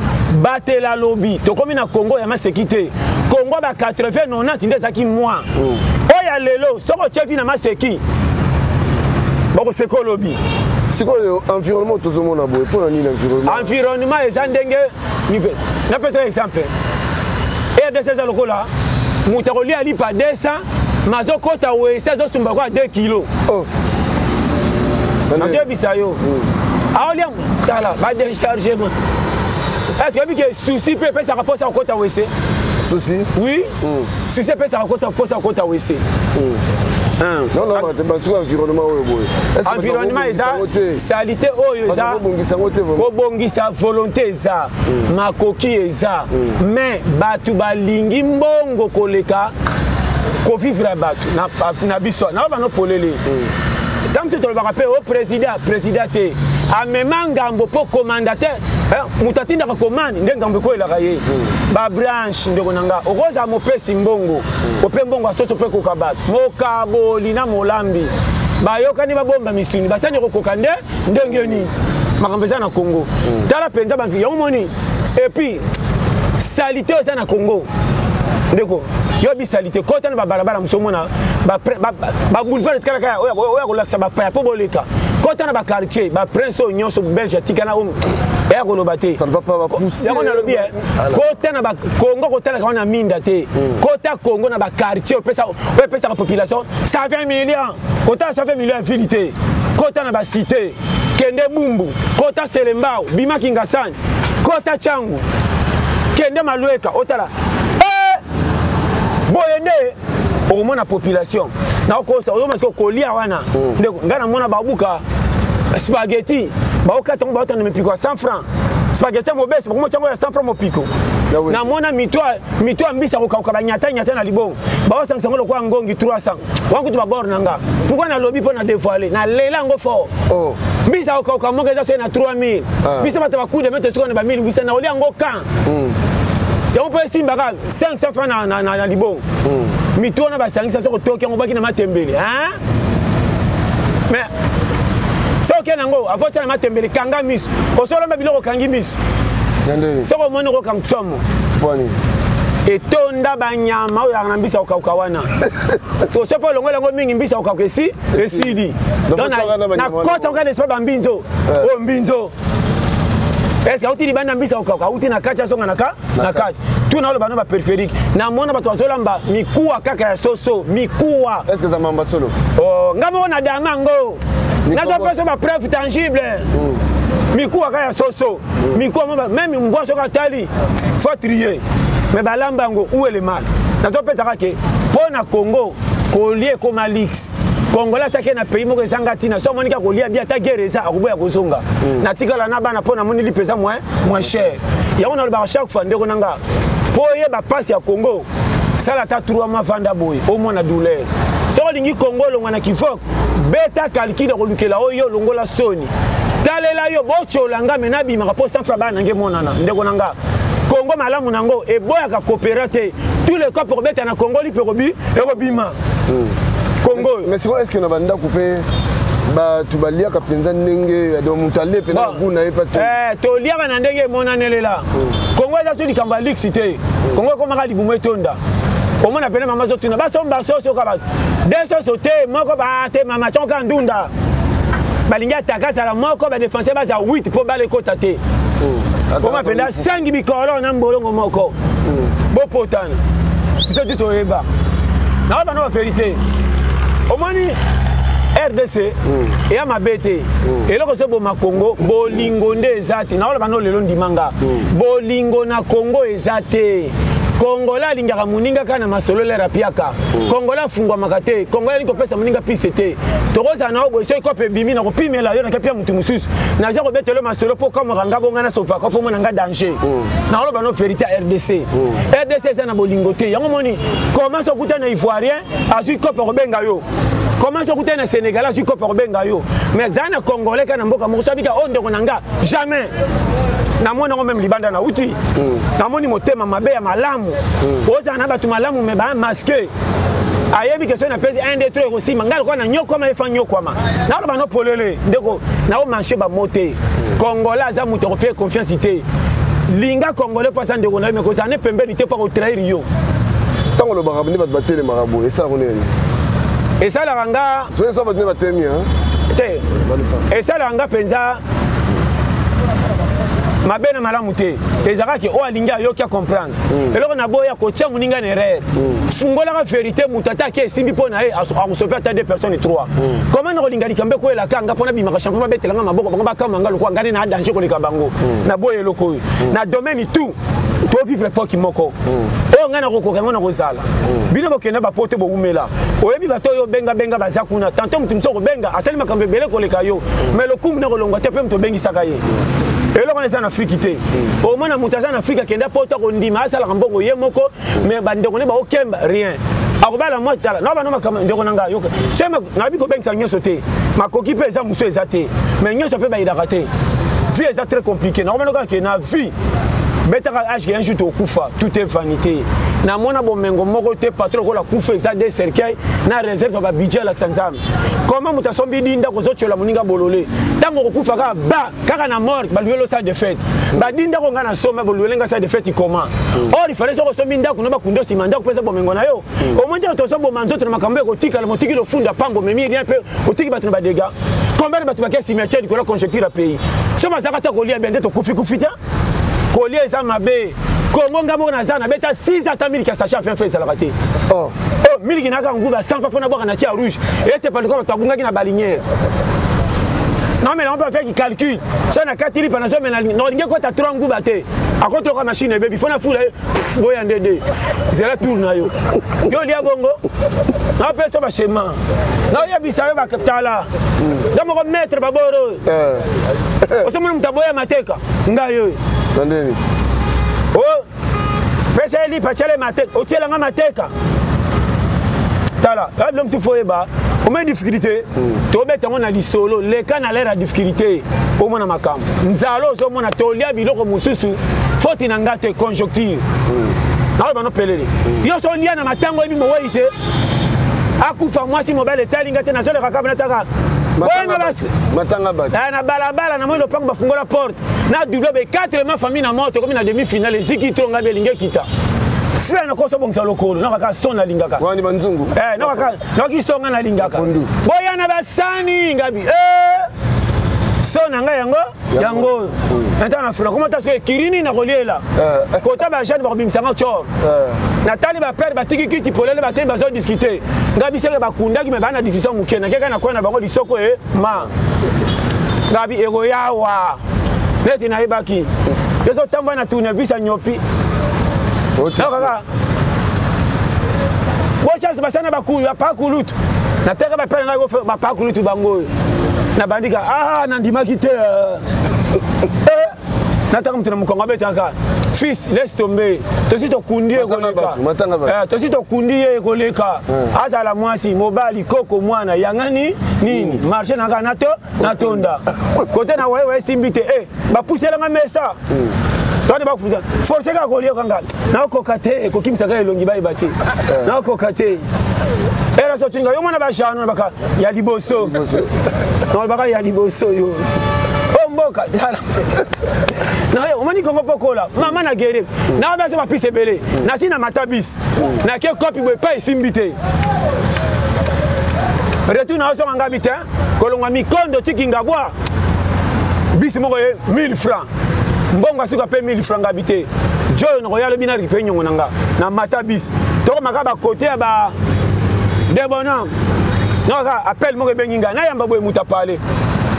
batela lobi tokomi na Congo ya masekite Congo ba 80 90 nde zaki moi oya lelo soko chefi na maseki bako seko lobi
siko environnement tozomona boye pona nini
environnement ezandenge nive na pesa exemple RDC lokola mutakoli ali pa 200 mazokota wesa zo sumba kwa 2 kg nazo bisayo aolia tala ba décharger moi est-ce que que souci peut faire ça rapport ça kota wese
souci
oui souci peut ça kota wese
Non, non, c'est pas sur l'environnement.
Environnement est salité, kobongisa volonté eza, makoki eza, mais batu balingi mbongo koleka, ko vivre batu na biso, na ba no polele. Tant que tu le rappelles au président te, a même ngambo po commandateur, mutati na commande ngambo ko ela kaye. Ba branche ndeko nanga, okoza mo pesi mbongo, ope mbongo asoso pe ko kabat. Mo kaboli na molambi. Ba yokani ba bomba misini, ba sani ko kokande ndengeni. Makambeza na Congo. Tala penza banki yomoni. Et puis salité au na Congo. Ndeko yobi salité kota na balabala musomona ba boulevard de Kalaka oya kolakisa ba pa po boleka kota na ba quartier ba prince nyonso belge tikana ya kolobate
ça ne va pas pousser
ya kona lobi kota na ba Congo kota na kana minda te kota Congo na ba quartier pesa la population 120 millions kota 120 millions infinité kota na ba cité kende bumbu kota selembao bima kingasani kota changu kende malueka otala boyende au la population na ko ça parce que kolia wana ndeko ngana mona babuka spaghetti ba okata ba otana mipiko 100 francs spaghetti mo besi ko mo chango ya 100 francs mo piko na mona mitwa mbisa ko ka nyata na libongo ba osangisa ngolo kwa ngongi 300 wangu tu ba bor nanga pourquoi na lobby pona dévoiler na lela ngo fort mbisa ko ka mo ngeza na 3000 mbisa bata ba coup de mettre sur na ba 1800 na oli ngo kan on peut essayer 500 francs na libon. Mais toi on a 500 francs toki on va qui na matembele hein? Mais ça OK nango avant tu na matembele kanga mis. O solo ba biloko kangi mis. Ça ko mono ko kang somo.
Boni.
Et tonda banyama o ya na mbisa okawana. So so pa longola ngo mingi mbisa okakesi esidi. Donc na kota ngane so ba mbinzo. O mbinzo. Est-ce que tu libanda mbisa okaka uti na kati songa na kati tu na lo bano ba périphérique na mona bato azolamba mikuwa kaka ya soso mikuwa
est-ce que ça mamba solo
oh ngamo na damango na za pesa ba preuve tangible mikuwa kaka ya soso mikuwa même mbwa soka tali faut trier mais balamba ngo où est le mal na to pesa kake pona Congo kolie comme Alix Congolais attaqué na pays moko ezanga tina so monika kolia bia ta guerre eza akuboya kozonga na tikala na bana pona moni lipesa moins cher ya on a le ba chaque fois ndeko nanga poye ba passe ya Congo sala ta 3 mois vanda boy au moins na douleur so lingi Congo longa na kifok beta calcul ko lukela oyo longola soni talela yo bocholanga menabi makapo 100 francs bana nge monana ndeko nanga Congo malamu nango e boya ka coopérater tous les cas pour beta na Congo li perobi erobima Congo.
Mais est-ce que nous avons coupé tu vas lire kapenza ndenge do mutale pe na kuna e pas
to lire na ndenge monanelela Congo za suli kamba lixité Congo koma ka libumo etonda komo na pene mama zo tuna ba somba soso ka ba deso sote moko ba te mama chonka ndunda balinga taka sala moko ba défenseur ba za 8 po ba le kota te koma penda 5 bikolo na mbolongo moko bo potana biso dito eba na ba no vérité au moins RDC et à ma bête et là que c'est pour ma Congo bolingo nde ezati na ba no lelo ndimanga bolingo na Congo ezate Congola lingaka muninga kana masolo le rapiaka Congola fungwa makate Congola liko pesa muninga pisete tokoza na obo so ko pe bimi na ko pimela yo na kapia mutu mususu na ja ko betelo masolo po comme ranga bonga na sofa ko mo nanga danger na lo ba no vérité RDC RDC ça na bolingo te yango moni comment so kuta na ivoirien azui ko pe benga yo comment so kuta na sénégalais azui ko pe benga yo mais zana congolais kana mboka mo sabika onde ko nanga jamais na mona ngo même libanda na uti na moni motema mabe ya malamu oza na batu malamu me ba masqué ayebi que so na pèse 1 2 3 aussi mangala ko na nyoko ma efa nyoko ma na lo ba no polele ndeko na o marché ba moté congolais za muto ko faire confiance ité linga congolais pas ndeko na me ko ça ne pembeli te pas ko trahir yo
tango lo ba rabni ba batele marabu et ça on est
et ça la ranga
so ça ba ne batemi hein
te et ça la ranga penza mabe na malamu te ezaka ke o alinga yo kia comprendre eloko na boya ko tia muninga na erreur fungola ka vérité mutata ke simbi pona e a sauver ta deux personnes trois comment na linga likambe ko ela kanga pona bimaka champion ba betelanga maboko bango ba kama ngalo ko ngani na danger ko leka bango na boya eloko na domaine tout to vivre l'époque moko o ngana ko ko ngana ko zala bino bokenda ba pote bo umela oyebi bato yo benga baza kuna tanto mutu msoko benga asali makambe bele ko leka yo mais le coup na ko longa te pe mto bengi saka ye eloko na sana Afrique te au moins na mutaza na Afrique kenda poto ko ndima asala mbongo ye moko mais bandeko ne ba okemba rien akobala moi tala na bana makama ndeko nanga yo sema na biko bengi sa nyoso te makoki pe za muso ezate mais nyoso pe ba idakate vie est très compliqué na bana ka ke na vie betaka âge un jour tokufa tout est vanité na mona bomengo moko te patron ko la kufa exa des cercueil na réserve ba budget la tsanzam comment mutasombi dinda ko zochola muninga bolole tango kufa ka ba kaka na mort ba luelo sa de fête ba dinda ko ngana soma boluelenga sa de fête comment or il fallait so sombi ndako no ba kundo simanda ko pesa bomengo na yo au moins to so bo manzoto na makambe ko tika le motiki lo funda pango memi rien peu otiki batuna ba dégâts combien de batuna ke cimetière ko la conjecture pays so mazaka ta ko lia bende to kufi kufita Collier ça m'a bé. Comment ngamo na za na beta 6 ata 1000 ka sacha fait ça la raté. Oh 1000 ki na ka nguba 100 fois na boka na tia rouge. Et te parle comme tagunga ki na balinière. Non mais on peut faire qui calcule. Ça na 4 pendant ça mais non ngé ko ta 3 nguba te. A contre la machine baby faut na fula boya ndede. Zela tourne yo. Yo lia bongo. Na pe so ba schéma. Na ya bisawe ba kaptala. Damo ko mettre baboro. O so mun mtaboya mateka. Ngayo.
Nandeni.
Oh, pesa eli pachale mateka, otiela nga mateka. Tala, l'homme tu faut eba, o me difficulté, to beta mona li solo, le kana lera difficulté, o mona makam. Nzalo so mona tolia biloko mususu, faute na ngate conjoncture. Na ba no pelele. Yo so lia na matango ebi mo waite. Akufa mwasi mobile talinga te na zole kakaba na taka.
Matanga bat.
Na balabala na mwelo pango bafungola porte. Na double be 4 ma famille na moto comme na demi-finale ziki tronga belinge kita. Frère na koso bongsa lokolo na kaka sona lingaka.
Wani banzungu.
Na kaka na kisonga na lingaka. Boya na basani ngabi. Sona nga yango. Maintenant na comment est-ce que Kirini na koliela. Kota ba jeune ba bimsanga chor. Natali ba père ba tiki kiti polele ba te bazo discuter. Ngabi seke ba kundaki me bana discussion mukena keka na kwana bango lisoko ma. Ngabi ego yawa. Neti na ibaki. Yeso tamba na tuna visa nyopi. Na kaka. Bocha basana bakulu pa kulutu. Na teka ba père ngago ba pa kulutu bango. Na bandika na ndima kite. Nataka mtu na mkonga betaka. Fils, laisse tomber. Tosi to kundie koleka. Tosi to kundie koleka. Azala mwasi mobali koko mwana yangani nini? Marché na nato natonda. Kote na wewe simbite ba pousser nga mesa. Tone ba kufuza. Force ka kolia kanga. Na kokate ko kimsa ka elongi ba ibati. Na kokate. Era so tinga yo mwana ba jano baka ya liboso. No baka ya liboso yo. Mboka dala na yo omani kongo pokola mama na gere na ba se ba pise belé na sina matabis na ke copie boy pa isimbité retour na so ngabité kolonga mikondo tikinga bwa bisi moko 1000 francs mbongo asuka pe 1000 francs ngabité joyo no yalo bina ki pe nyongo nanga na matabis to makaba côté ba debona no ka appel moko benginga na yamba boy muta parler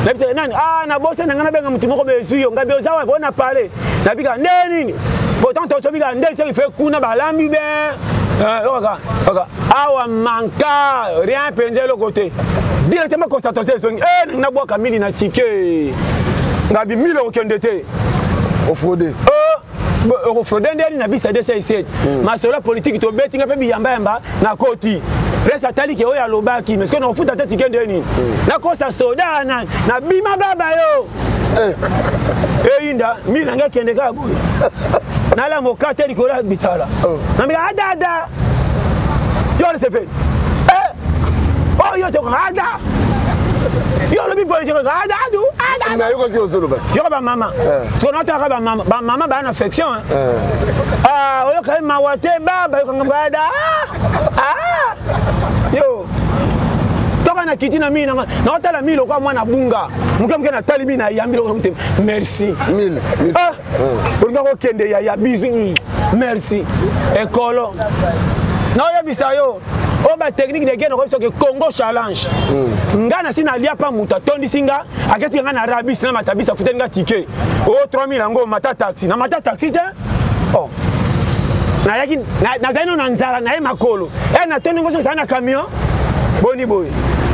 nani na bosse nanga benga mutu moko bezuyo ngabe ozawa bona parler na bika neni pourtant to bika ndel se fait kuna balambi ben oka awa manka rien penser le côté directement constatation songi na boka mili na tike ngabi 1000 € kendete
au fraudé
au fraudé ndeli na bisa DCC ma sur la politique to betinga pe biyamba na koti resa tali ke oya lobaki mais que no futa tati kende ni na kosa soda na bima baba yo inda mi nanga kende ka boy na la mokate liko la bitala na mi ada yo le se fait oh yo to ada yo le bi politique ada
na yo ko zolo ba
yo ba mama so na ta ba mama ba na affection oyo ka ma wate baba yo ngamba ada yo to soka na kiti na mina na otala milo kwa mwana bunga muke na tali mina yambi merci
1000
ah pour ngako kende ya bizi merci ekolo na ya bisayo o ba technique de guerre ko Congo challenge ngana sina lia pa muta tondi singa aketi ngana arabis na matabisa futenga ticket o 3000 ngo mata taxi na mata taxi te oh na yaki na zaino na nzara na makolo na tondi ngo sana camion boni boy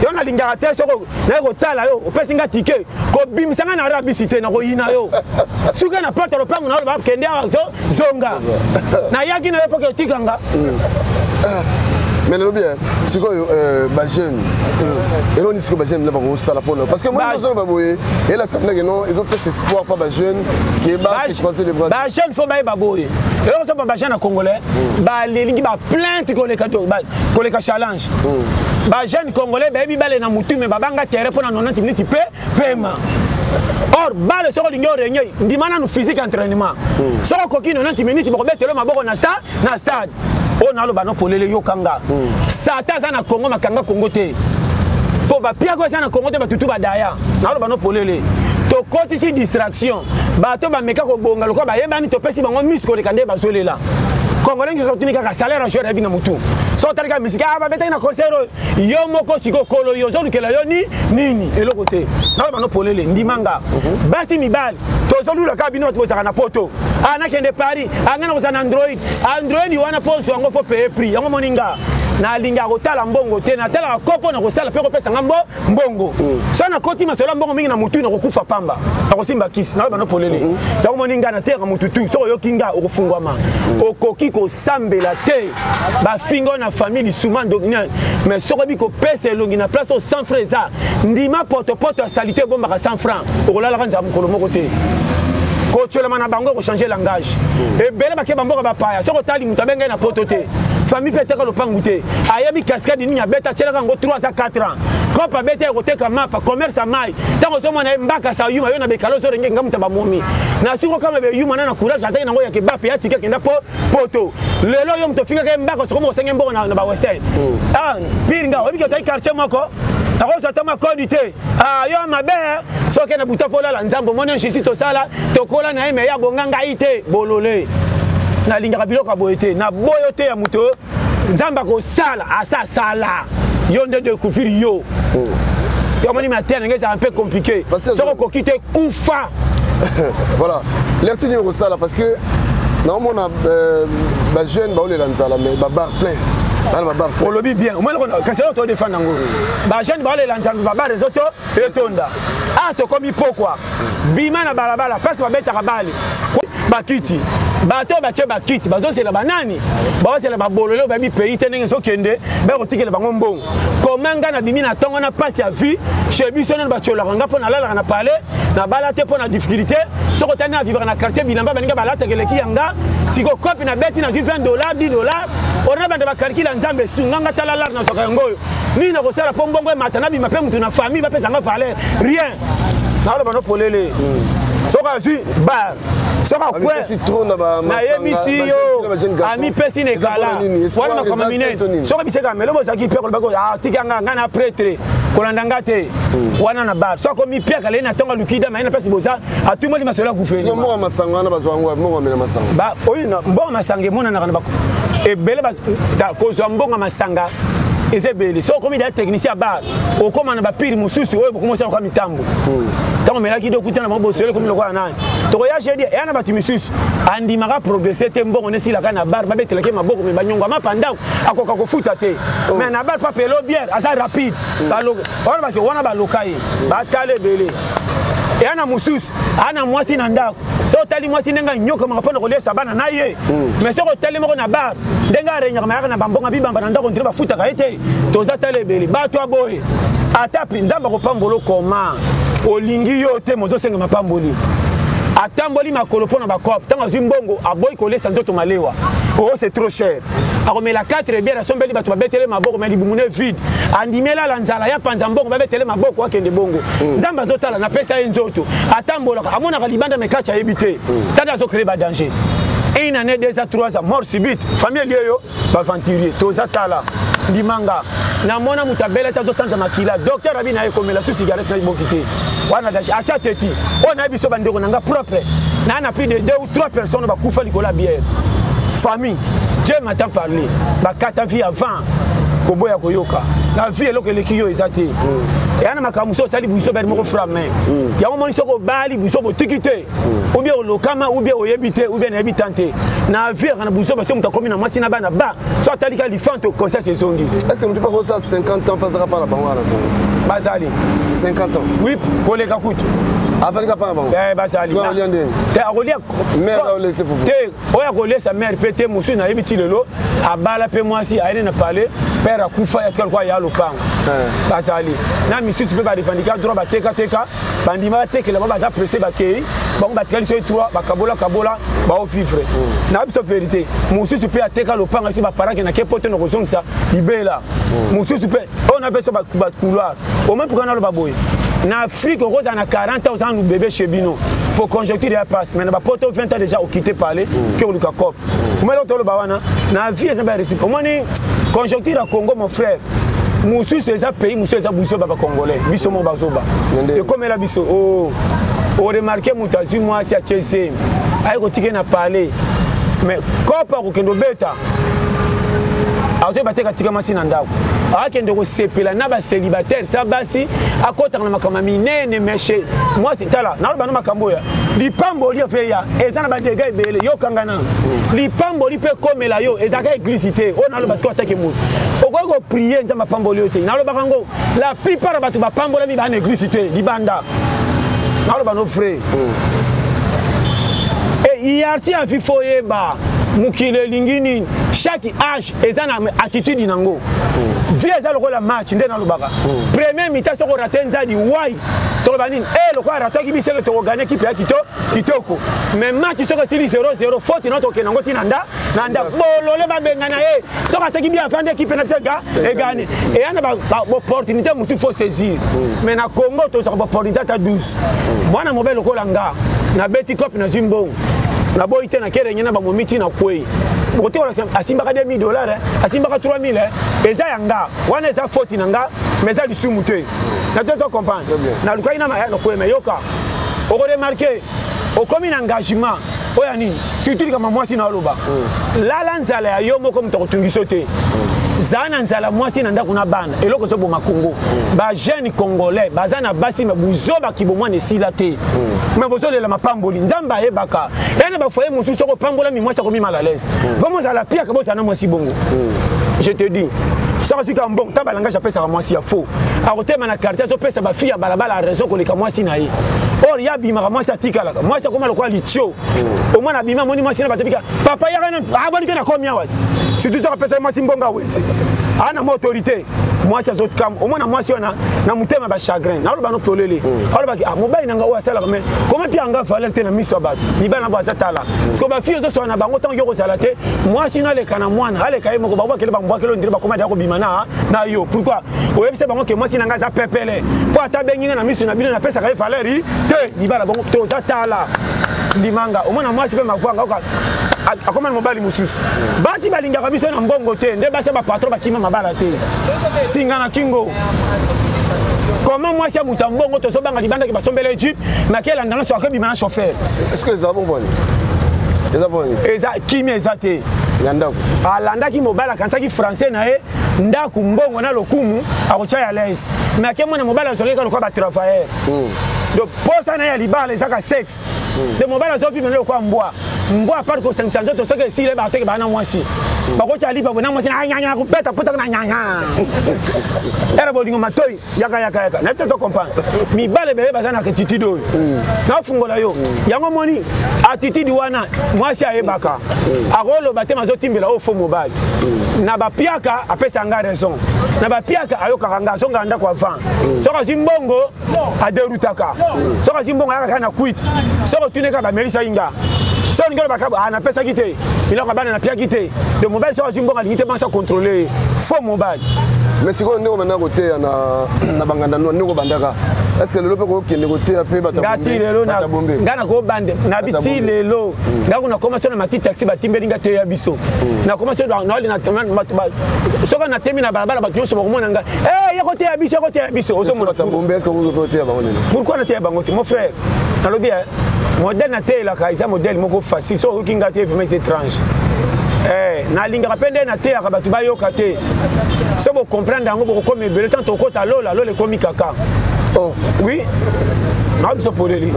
yo na lingara te soko na ko tala yo opesinga ticket ko bimisanga na arabis te na ko yina yo suka na porte le pango na ba kende zonga na yaki na yo poke tikanga
mais le bien c'est quoi ba jeune et on dit que ba jeune là va ça la pour parce que moi je pas boyer et là ça me que non ils ont fait espoir pas ba jeune qui est bas qui croiser les bras
ba jeune faut ba boyer et on sait pas ba jeune congolais ba les ba plainte ko les ka challenge ba jeune congolais ba bi balé na mutu mais ba banga terre pour na 90 minutes paiement or balle soko lingo renye ndimana no physique entraînement soko koki 90 minutes ba ko betelo maboko na stade on a le bano polele yokanga sata za na Congo makanga Congo te po ba pia ko za na Congo te ba tutu ba daya na le bano polele to koti si distraction ba to ba meka ko bonga lokwa ba yeba ni to pesi bango misko le kande ba zolela Congolais qui sont tenus ka salaire joueur ya bina mutu so talika misika ba beta na concert yo moko siko kolo yo zo lukela yo nini eloko te na le bano polele ndimanga basi mibali to zo lula ka bino to saka na poto ana kende Paris angana ko sana Android wana poso ngo fo payer prix yango moninga na linga kotala mbongo te na tala kopo na kosala pe ko pesa ngambo mbongo so na koti masolo mbongo mingi na mutu na kokufa pamba na kosimba kisi na bano polele yango moninga na terre mututu so yo kinga okufungwama okoki ko sambela te ba fingo na famille souvent dominant mais so ko bi ko pesa elongi na place au 100 francs ndima poto a salité bomba ka 100 francs okolala kanza mukolo moko te ko tchelema na bango ko changer langage et bele ba ke bamboka ba paya so ko tali mutabenga na poto te famille peut être le pangoute ayabi cascade ni beta tchelaka ngo 3 à 4 ans ko pa beta ko teka mapa commerce mai tango so mona mbaka sa yuma yo na bekalo so renge ngamuta ba momi na siko kama be yuma na courage ataki na ngo ya ke bape ya tika kenda poto lelo yo mto finga ke mbaka so ko senge mboko na ba western ah piringa obi ke tai quartier moko tako so tama kodite ah yo mabe so ke na buta fola la nzambo mona justice to sala to kola na ime ya bonganga ite bolole na linga biloko boyete na boyote ya muto nzamba ko sala asa sala yo nde découvrir yo yo moni matin c'est un peu compliqué soko ko kite kufa
voilà l'ertini ko sala parce que na on a ba jeune ba ole lanzala mais ba bar plein
on le dit bien moi quand c'est auto défendre ngo ba jeune ba ole lanzala ba bar les autos et tonda ah to comme pourquoi bima na balabala passe ba beta ka bali bakiti bato bache bakiti bazo c'est la banani ba c'est la babololo ba bi pays tenenge so kende ba ko tikela bango mbongo komanga na bimi na tongo na passe ya vie chez biso na bachola nga pona lala na parler na balate pona difficulté so ko tana vivre na quartier bilamba baninga balata keleki yanga siko kopi na beti na $20 $10 ona banda ba calcula nzambe sunganga talala na soka ngoyo ni na ko sala pombongo matana bi mape mutu na famille ba pesa nga valeur rien na lo bano polele soka zui bar soka kwe na yemisi yo ami pesi ne kala wala makoma minene soka biseka melo bozaki pe ko bako ah tikanga ngana prêtre kolandanga te wana na bar soka mi pe kala na tonga lukida mais na pesi boza atuma di masola kufeni
so mo masanga na bazwango mo mena masanga
ba oyina mbonga masange mona na kana bako e bele ba ko zo mbonga masanga ezebele so komi da technicien bar o koma na ba pire mususu oyo ko mo sa ko mitambo tango melaki do kutana mabo sele komi lokwa nani to ya jedi ya na batu misusu andi maka progresser te mbongo nesi la kana bar ba beteleke maboko me banyonga mapanda akoka ko futa te mais na bar pa pelo bière asa rapide ba loka wana ba wana ba lokai ba tale bele ya na mususu ana mwasi na ndako so tali mwasi nenga nyoka makapona ko lesa bana na ye mais so ko tali moko na bar denga renya ma na bambonga bibamba na ndako ndire ba futa ka ete to za tale bele ba to aboye ata pinzamba ko pambolo koma olingi yo te mozo senga mapamboli atamboli makolo pona ba cop tanga zimbongo aboy ko lesa ndoto malewa oh c'est trop cher akomela 4 bière sombeli bato babetele maboko mais libumune vide andimela la nzala ya panza mbongo babetele maboko akende bongo nzamba zotala na pesa enzoto atambola amona ka libanda mekacha yebite tada zo créer ba danger une année 2 à 3 ans mort subite famille liyo ba venturier to zatala ndimanga na mona mutabela tazo sanza makila docteur abi na ekomela su cigarette na bokité wana dachi acha teti on a biso bandeko nanga propre na plus de 2 ou 3 personnes ba kufa likola bière famille Dieu m'entend parler ba kata vie avant koboya koyoka la vie eloko elekiyo ezate et ana makamuso sali buso ber moko frame ya moni soko bali buso botikite ou bien olokama ou bien oyebite ou bien habitante na vie kana buso parce que mutakomi na masina bana ba so atalika lifanto conseil sesongi
est-ce que tu pas ça 50 ans pasera par la banwana
bazali
50 ans
oui koleka kutu
Afrika pas bon.
Basali. Te akolia
mère a laissé pour vous.
Te oya kolia sa mère pété musu na yebiti lelo abala pe mwasi aine na parler père akufa ya quelque ya lopango. Basali. Na misu tu peux pas défendre droit ba teka bandima teka la ba pressé ba kei bon ba tkali so 3 ba kabola ba o vivre. Na biso vérité musu tu peux ateka lopango si ba paraki na ke pote no kozongisa libela. Musu tu peux on appelle ça ba couloir. Au moins pour na lo baboy. En Afrique, on a 40 ans, on a bébé chez Bino. Pour conjoncture, il passe. Mais on a 20 ans déjà quitté parler que on a cop. Mais l'autre, la vie, c'est pas réciproque. Moi, conjoncture à Congo, mon frère. Moussou, c'est un pays, Moussou, c'est un boussou, congolais. Bisso, mon bazoba. Et comme elle a bisso, on remarque, Moutazu, moi, c'est à Tchessé. Aïe, on a parlé. Mais, cop, on a bêta. Aote bateka tika masina ndako akende ko sepela na ba célibataire sabasi akota na makama minene meshe moi c'est tala na ba no makambo ya lipambo li feya ezana ba dega ebele yo kangana lipambo li pe komela yo ezaka église on a le parce que atake mu okoko prier nzamba pambo li yote na lo bakango la plupart batu ba pambo la mi ba na église libanda na lo ba no frère et yarti a fifoye ba mukile lingini chaque âge ezana attitude nango vie ezalo ko la match ndena lobaka premier mi-temps soko ratenza di wai to banini lo ko rato ki biselo to gagner ki pe kitoko mais match soko sili 0-0 faute notre ke nango tinanda nanda bolole ba bengana soko ataki bien afande ki pe na tsega e gagner et ana ba opportunité mutu faut saisir mais na Congo to soko opportunité ta 12 mwana mobile ko langa na beti cop na zimbo na boite na kere nyina ba momiti na kwei bote wala asimbaka $2,000 asimbaka $3,000 eza yanga wana eza faute nanga mais ça lisumu te na te comprendre na lukai na ma no kweme yoka oko remarquer au comme un engagement oya nini surtout kama mwasi na loba la nzala ya yo moko mtoko tungiso te zana nzala mwasi na ndako na bana eloko zo boma Congo ba jeune congolais bazana basi me buzoba kibomwa ne sila te me bozole la mapamboli nzamba ebaka ene ba foye musu soko pambola mi mwasi ko mi mal à l'aise vamos à la pire que bosa na mwasi bongo je te dis ça aussi comme bon tabalanga j'appelle ça mwasi ya faux a rotema na quartier zo pesa ba fille balabala a raison ko leka mwasi na ye or ya bima mwasi atikala mwasi ko mala ko licho au moins na bima moni mwasi na batebika papa ya kana abani kana komia wa surtout ça pesa mwasi mbonga wetse ana mo autorité mwasi azot kam au moins na mwasi wana na mutema ba chagrin na lo bano tolele alors ba mobile nanga o asala mais comment puis anga valeur te na miso ba ni bana ba zatala parce que ba fille zo so na bango tant yo ko sala te mwasi na le kana mwana ale kai moko ba kele ba mbwa kele ndire ba komanda ko bima na yo pourquoi o yebise bango ke mwasi nanga za pepele po ata benginga na miso na bino na pesa ka valeur te ni bana bango to zatala limanga au moins na mwasi pe mavanga ka akoma mobali mususu basi balingaka biso na mbongo te nde basi ba patron bakima mabala te singa na kingo comment moi si a muta mbongo to so banga libanda ki basombela Egypte na kela ndana so akabi mana chauffeur
est-ce que ça bon bon
eza kimi ezate
yandako
alandaki mobala kansaki français na e ndaku mbongo na lokumu akochaya l'aise mais ke mwana mobala azoleka lokwa ba travailleur donc posa na ya libala ezaka sexe de mobala zo vivre lokwa mbwa part ko 500 to soke si le ba teke bana mwasi bakocha lipa bona mwasi na nyanya kupeta puta na nyanya era bolingo matoi yaka na tezo comprendre mi bale bebe bazana attitude oyo na fungola yo yango moni attitude wana mwasi ayebaka akolo batema zo timbela o fo mobile na ba piaka apesa nga raison na ba piaka ayoka kanga zonga nda kwa van soka zimbongo aderutaka soka zimbongo yaka na quit soka tuneka ba melisa inga so ngelo bakabo ana pesa kité biloko bana na pia kité de mobile so azimbo alingi bansa contrôler faux mobile
mais si on est maintenant côté na banganda no bandaka est-ce que le lope ko kende côté pe bata
ngati lelo na ngana ko bande na biti lelo ngako na commencer na mati taxi batimbeli ngate ya biso na commencer na na soka na temi na balabala bakyo so komona nga ya côté ya biso ozo mona
bombe est-ce que vous côté ya bango
pourquoi na te ya bango mon frère na lobi modèle na te la kaisa modèle moko facile so ki ngate vraiment c'est étrange na linga pende na te ya batu bayoka te so bo comprendre ngo ko comme bele tant to kota lola komi kaka.
Oh
oui, non ça pour lui.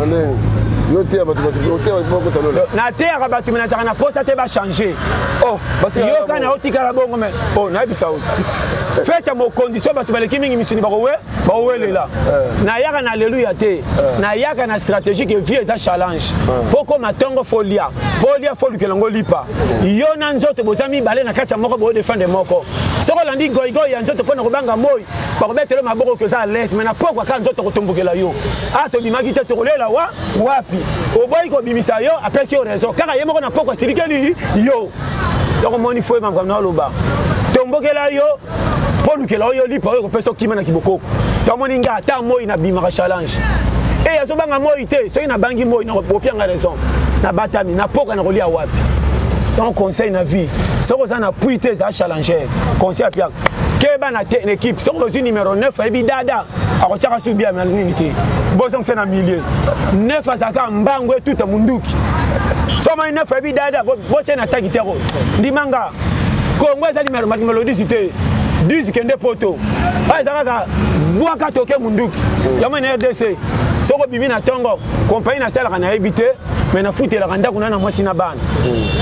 Na terre abatu na poste te ba changer. Oh, yo kana otika la bongo mais oh na bisa o. Fait mo condition batu ba lekimi misuni ba we lela. Na yaka na alléluia te. Na yaka na stratégie que vie za challenge. Poko matongo folia folu ke longo lipa. Yo na nzoto bozami balé na kacha moko bo défendre moko. Soko landi goigo ya nzoto pona kobanga moy. Ba kobetela maboko ke za laisse mais na poko ka nzoto kotombokela yo. Ato bimaki te to lela wapi. Oboy ko bimisa yo après si raison kaka yemo na poko silikeli yo. Donc moni foi mam comme na loba. Tombokela yo polukela yo lipa yo ko peso kima na kiboko. Donc moni nga ta moy na bimaka challenge. Et yazo banga moy te so ina bangi moy na kopianga raison. Na batami na poko na kolia wapi. Donc conseil na vie. So ko na puite za challenger. Conseil apia. Keba na te équipe so ko numéro 9 ebi dada. Ako chaka subia na nini bozo msena milieu 9 azaka mbangwe tuta munduki soma 9 ebi dada boche na tagi tero ndimanga Kongo ezali melodi cité 10 kende poto azaka bwaka toke munduki yama na RDC soko bibi na tongo compagnie na sala kana ebité mais na foot la randa kuna na mwasi na bana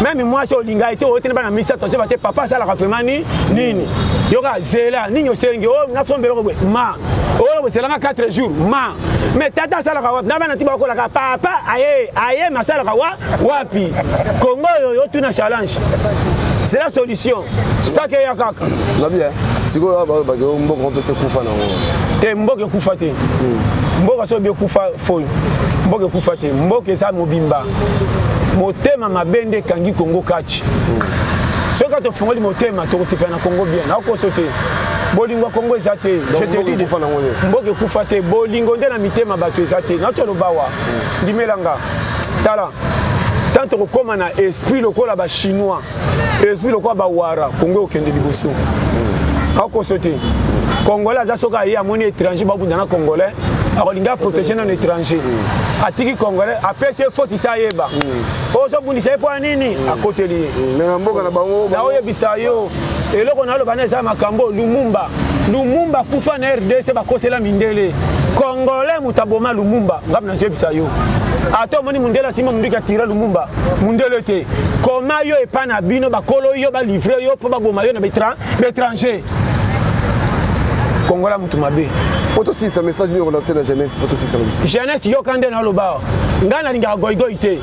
même moi so linga ite otene bana misa to se bate papa sala ka femani nini yoka zela ninyo senge o na fombelo ko ma o c'est là 4 jours ma mais tata sala ka na bana tiba ko la papa aye masala ka wapi Congo yo tuna challenge c'est la solution ça que ya kaka
la bien siko ba mboko peut se kufa na
te mboko kufa te mboko so bien kufa fo mboke kufate mboke sa mobimba motema mabende kangi Congo kachi soka to fongoli motema to kosipa na Congo bien na ko sote bolingo Congo ezate je te dis mboke kufate bolingo nde na mitema bato ezate na to lobawa ndimelanga tala tanto ko koma na esprit lokola ba chinois esprit lokola ba wara Congo okende liboso ako sote Congolais za soka ya moni étranger ba bunda na Congolais akolinga protéger non étranger atiki Congolais après c'est faute ça yeba ozo bundisa po nini akoteli
na mboka na bango
na oye bisayo eloko na lo baneza makambo Lumumba kufa na RDC ba kosela mindele Congolais mutaboma Lumumba ngam na bisayo ato moni mundela sima mundika tira Lumumba mundele te koma yo epana bino bakolo yo ba livrer yo po ba boma yo na étranger Congolais mutumabe
poto si ce message nous relancer la jeunesse poto si ça
jeunesse yo kande na loba ngana linga goigoy te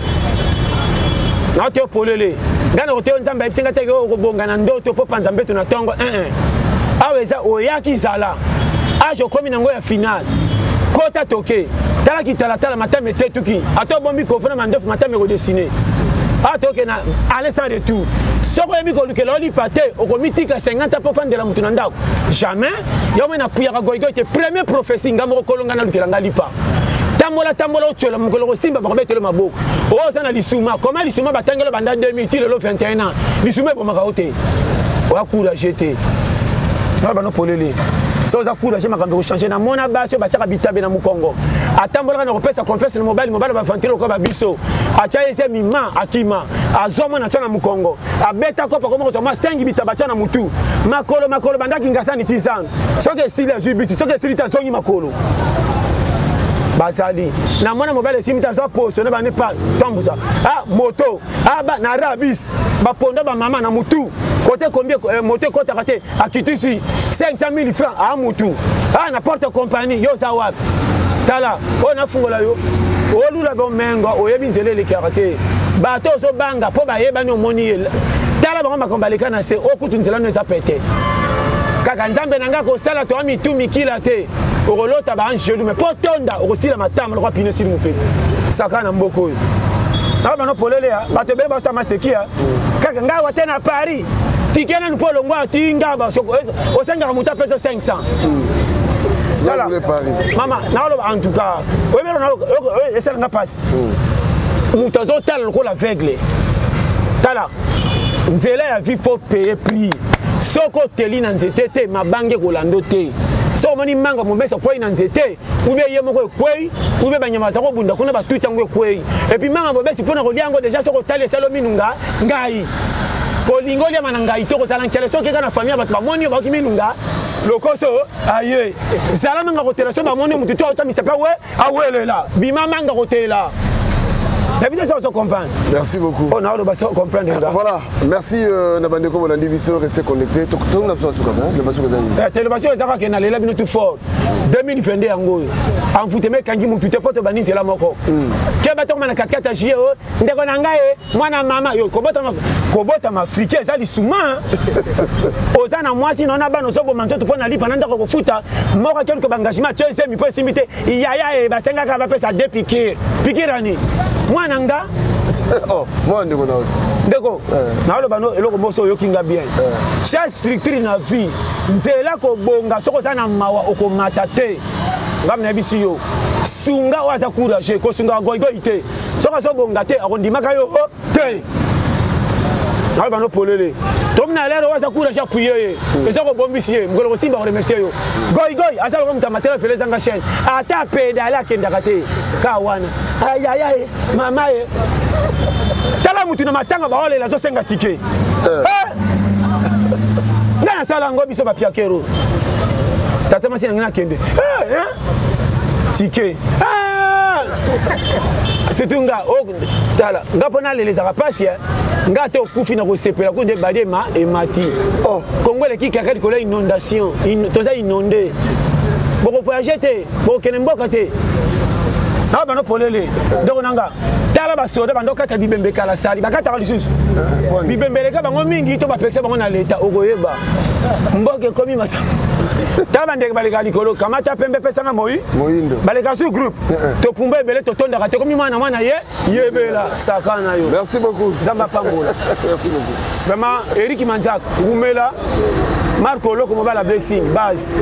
na te polele ngana ko te nzamba ebisinga te ko bonga na ndoto po panza mbeto na tongo aweza oyaki zala ajo komi nango ya final kota toke tala ki tala matame te tuki ato bombi ko fona mandof matame ko dessiner atoke na aller sans retour soko yemi ko lukela oli pate okomitika 50 pour fandela mutu na ndako jamais yomo na puyaka goigoy te premier prophétie ngamo kolonga na lukela ngalipa tambola ochola mukolo ko simba ba betelo maboko o sana lisuma comment lisuma batangelo banda 2000 le 21 ans lisuma bo makaote wa courage te na ba no polele so za courage makambo ko changer na mona baso ba chaka bitabe na mukongo atambola na kopesa confiance na mobile ba fantilo ko ba biso acha ese mima akima azoma na chana mukongo abeta ko pa ko mo so ma 5 bitaba chana mutu makolo bandaki ngasani tizana soke sili azubisi soke sili tazongi makolo basali na mona mobile simita za poso na bane pa tambusa moto ba na rabis ba ponda ba mama na mutu côté combien moto côté raté akitusi 500 000 francs à mutu n'importe compagnie yo za wapi tala on a fungola yo olula bomengo oyebi nzele le karaté bato zo banga po ba yeba ni omoni tala bango makombaleka na se okutu nzela no za pété kaka nzambe nanga ko sala to mitu mikila te okolota ba anjelu mais po tonda okosila matama lokwa pine sili mupe saka na mboko na bano polele ya bato bele ba sama seki ya kaka nga wa tena Paris tikena nous polo ngwa tinga ba o senga muta peso 500 Maman, en tout cas, c'est un passe. Nous avons tal la aveugle. Tala, nous allons vivre payer prix. Soko teli nanzete ma bange kolando te. So moni manga mo mesa kwa nanzete, ube yemo ko kwei, ube banyama za ko bunda kuna ba tuta ngwe kwei. Et puis manga mo besi pona ko liango déjà soko tali salo minunga ngai. Ko lingolia manangai to ko sala nkele so ke kana famille ba moni ba kiminunga. Lokoso aye zala manga kotelation ba moni mutu to misa pa we awele la bima manga kotela.
Merci beaucoup.
On a
voilà, merci Nabandeko Bolandi Bisso, restez connectés. Tout le monde a
télévision est là, là, tout fort. 2022 en en foot mais quand tu te portes banni c'est la moko. Qui va tomber na 4 juillet ndeko nangae mwana mama yo kobota ma africain ça li souma. Ozana moi si non abano so bomanzo to pona li pendant ko futa moko quelque engagement tu sais mi peut simiter il y a e ba senga ka ba pesa de piquer rani. Moi nanga
oh moi ndeko na
ndeko na lo bano eloko moso yokinga bien chaque structure na vie nzela ko bonga soko sana mawa okomata te ngamna bisi yo sunga waza courage ko sunga goigo ite soko so bonga te akondimaka yo te na lo bano polele tomna lero waza courage appuyer ezoko bombisier ngolo simba ko remercier yo goigo azalo ko mtamatela feleza nga chaîne ata pedala kenda kate ka wana ay ay ay mama e tala mutu na matanga ba ole la zo senga ticket ngana sala ngo biso ba piakero tata masina ngina kende ticket c'est tout nga o tala ngapona les arapasi nga to kufina ko sepela ko de badema et mati oh kongole ki kakadi ko la inondation toza inondé boko voyager te boko kenemboka te na bano polele donc nanga tala ba soda bando kata bibembe kala sali bakata lisusu bibembe ka bango mingi to ba peksa bango na leta okoyeba mboke komi mata tala bande baleka likolo kamata pembe pesa nga moyindo baleka su groupe to pumba ebele to tonda kate komi mwana ye yebela sakana yo
merci beaucoup
zamba pangola
merci beaucoup
vraiment Eric Manzak Rumela Marco Loko mobile blessing base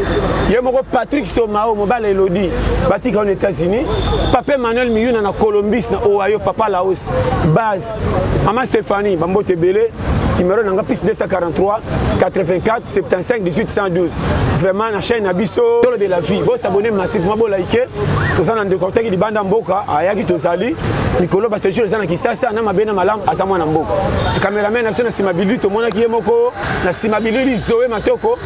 yemoko Patrick Somao mobile Elodie batika aux États-Unis papa Manuel Miyuna na Colombie na Ohio papa Laos base maman Stéphanie Bambote Belé numéro nanga plus 243 84 75 18 112 vraiment na chaîne Abisso Tolo de la vie bo s'abonner massivement bo liker to ça dans de contacts di banda mboka ayaki to sali Nicolo ba séjour za na kisasa na mabena malam azamwa na mboka cameraman na sona simabili to mona ki yemoko na simabili Zoé Matoko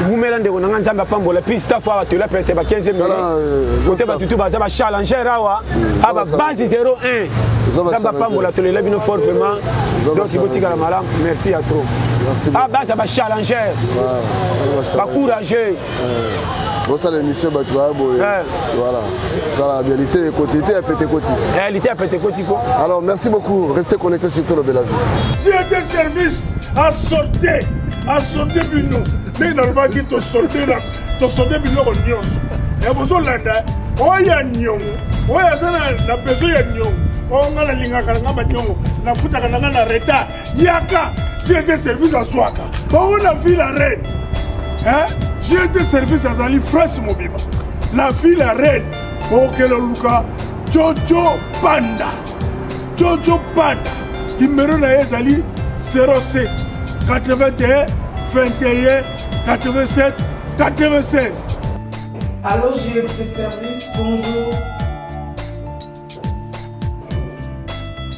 mumela ndeko nanga nzamba pambola puis staff wa to la pete ba 15e minute côté ba tutu ba za ba challenger awa aba base 01 nzamba pambola to le bino fort vraiment donc ibotika la malam merci à trop. Merci beaucoup. Ah bah ça va challenger. Va courager.
Bon ça l'émission bah tu vois voilà. Ça la réalité et quotidien à pété quotidien.
Réalité à pété quotidien.
Alors merci beaucoup. Restez connectés sur Tolo de la vie.
J'ai des services à sauter bino. Mais normalement qui te sauter là, te sauter bino au nyons. Et vous au landa, oya nyong. Oya ça na besoin ya nyong. On a la ligne à Kalangabanyong, la Fouta Kananga Reta, Yaka, j'ai des services à Swaka. On a vu la reine. Hein? J'ai des services à Zali Fresh Mobiba. La ville la reine. Ok, le Luka, Jojo Panda. Jojo Panda. Numéro na Zali 07 81 21 87 96.
Allô, j'ai des services, bonjour.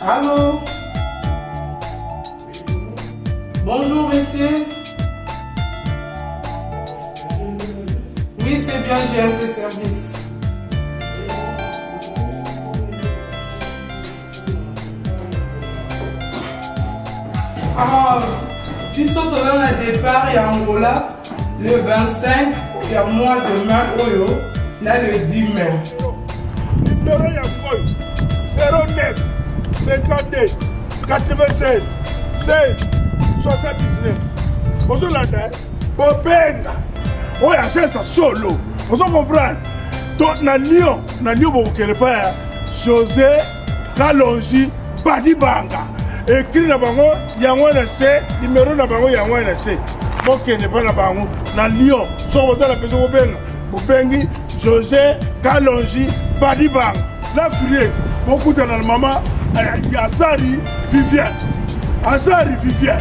Allô? Bonjour, monsieur. Oui, c'est bien, j'ai des services. Ah, puis surtout dans le départ, il y a Angola, le 25, il y a moi demain, Oyo, là le 10 mai.
09 52 96 16 79. Bonjour la dame. Bobenga. On achète ça solo. Vous comprenez? Donc na Lyon, beaucoup quelque part. José Kalonji Badi Banga. Écrit na bango, yango na C, numéro na bango yango na C. Ok, n'est pas na bango. Na Lyon, so vous avez la personne au Benga. Bengi, José, Kalonji, Badi Banga. La fille, beaucoup de la maman, Azari, Viviane. Azari, Viviane.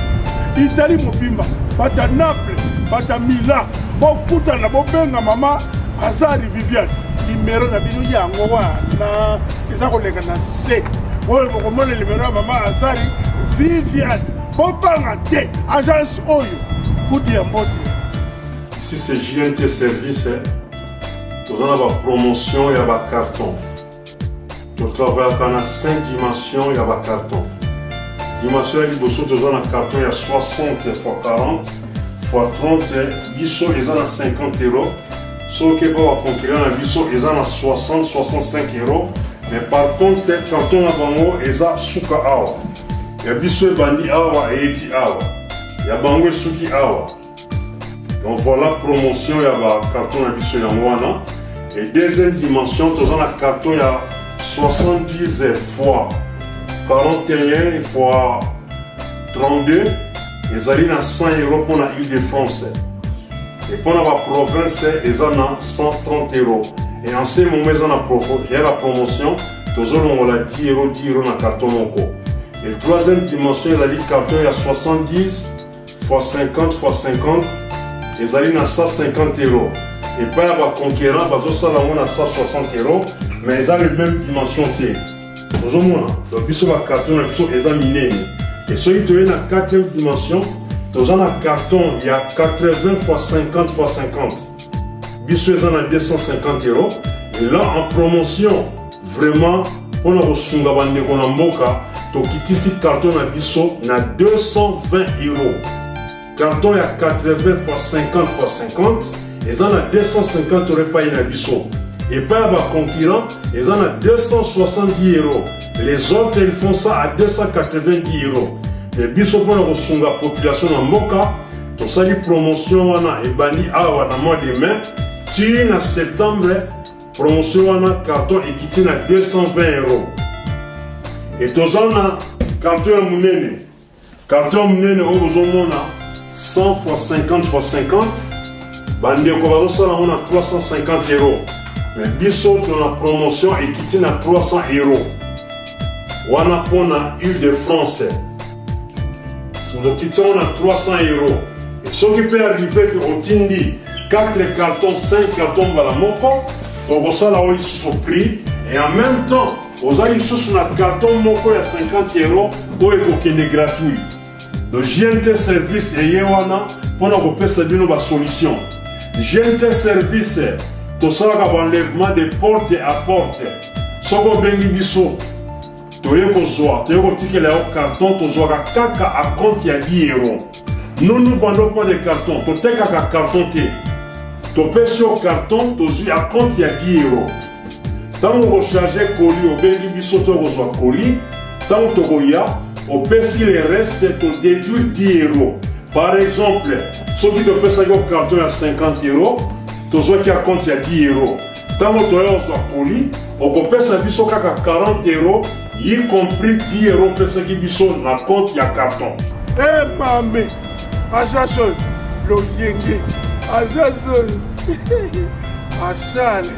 Italie, Mopimba. Bata Naples, Bata Milan. Beaucoup de la Benga maman, Azari, Viviane. Numéro na bino yango wana. Eza ko leka na C. Oyo comment le numéro de maman Azari Viviane Bopanga te agence Oyo Koudi Ambote.
Ici c'est JNT Service. Nous avons la promotion et la carton. Nous travaillons dans 5 dimensions et la carton. Dimension et nous avons un carton il y a 60 x 40 x 30. Bisso ils ont 50 €. Ceux qui peuvent concurrent à Bisso ils ont 60-65 €. Mais par contre, quand on a bango, ils ont souka awa. Il y a biso bandi awa et eti awa. Il y a bango souki awa. Donc voilà promotion, il y a un carton à biso yangwana. Et deuxième dimension, tu as un carton, il y a 70 x 41 x 32. Ils ont 100 € pour la Île-de-France. Et pour la province, ils ont 130 €. Et en ce moment, il y a la promotion, tous on a 10 € dans le carton. Et troisième dimension, il y a le carton, il y a 70 x 50 x 50, et il y a 150 €. Et pas il y a un conquérant, il y a 160 €, mais ils ont les mêmes dimensions. Vous voyez, donc il y a un carton, ils ont miné. Et celui qui est dans la quatrième dimension, dans un carton, il y a 80 x 50 x 50. Bisso est à 250 €. Et là, en promotion, vraiment, on a reçu un bande qu'on a mboka. Donc, ici, carton à Bisso, on a 220 €. Carton il y a 80 x 50 x 50. Ils en a 250 € pas à Bisso. Et pas à concurrent, ils en a 270 €. Les autres, ils font ça à 290 €. Mais Bisso, on a reçu la population en mboka. Donc, ça, les promotions, on a bani awa dans le mois de mai. En septembre, promotion on a carton et qui tient à 220 €. Et tous on a carton mounene. Carton mounene on a 100 x 50 x 50. Bande on a 350 €. Mais biso on a promotion et qui tient à 300 €. On a pour la Île-de-France. Donc qui tient on a 300 €. Et ce qui peut arriver qu'on tindi 4 cartons, 5 cartons dans la moko, donc ça là on sous prix et en même temps vous allez sur un carton moko à 50 € pour être gratuit. Donc JNT Service et Yewana pour nous repérer une solution. JNT Service tout ça là enlèvement de porte à porte. Ce qu'on bengi biso, tu es consoir, tu es que les cartons, tu as kaka à compte il y a 10 €. Nous ne vendons pas des cartons, tu as kaka carton té. Tu payes sur carton, tu as compte il y a 10 €. Tant que vous rechargez colis, au béni biso tu reçois colis. Tant que tu as, au si les restes, tu déduis 10 €. Par exemple, ceux qui te font ça au carton à 50 €, tu as qui a compte il y a 10 €. Tant que tu as colis, au payes ça biso à 40 €, y compris 10 € pour ce qui biso na compte il y a carton.
Eh mamé, Achasol, le yenge, Achasol, Achale.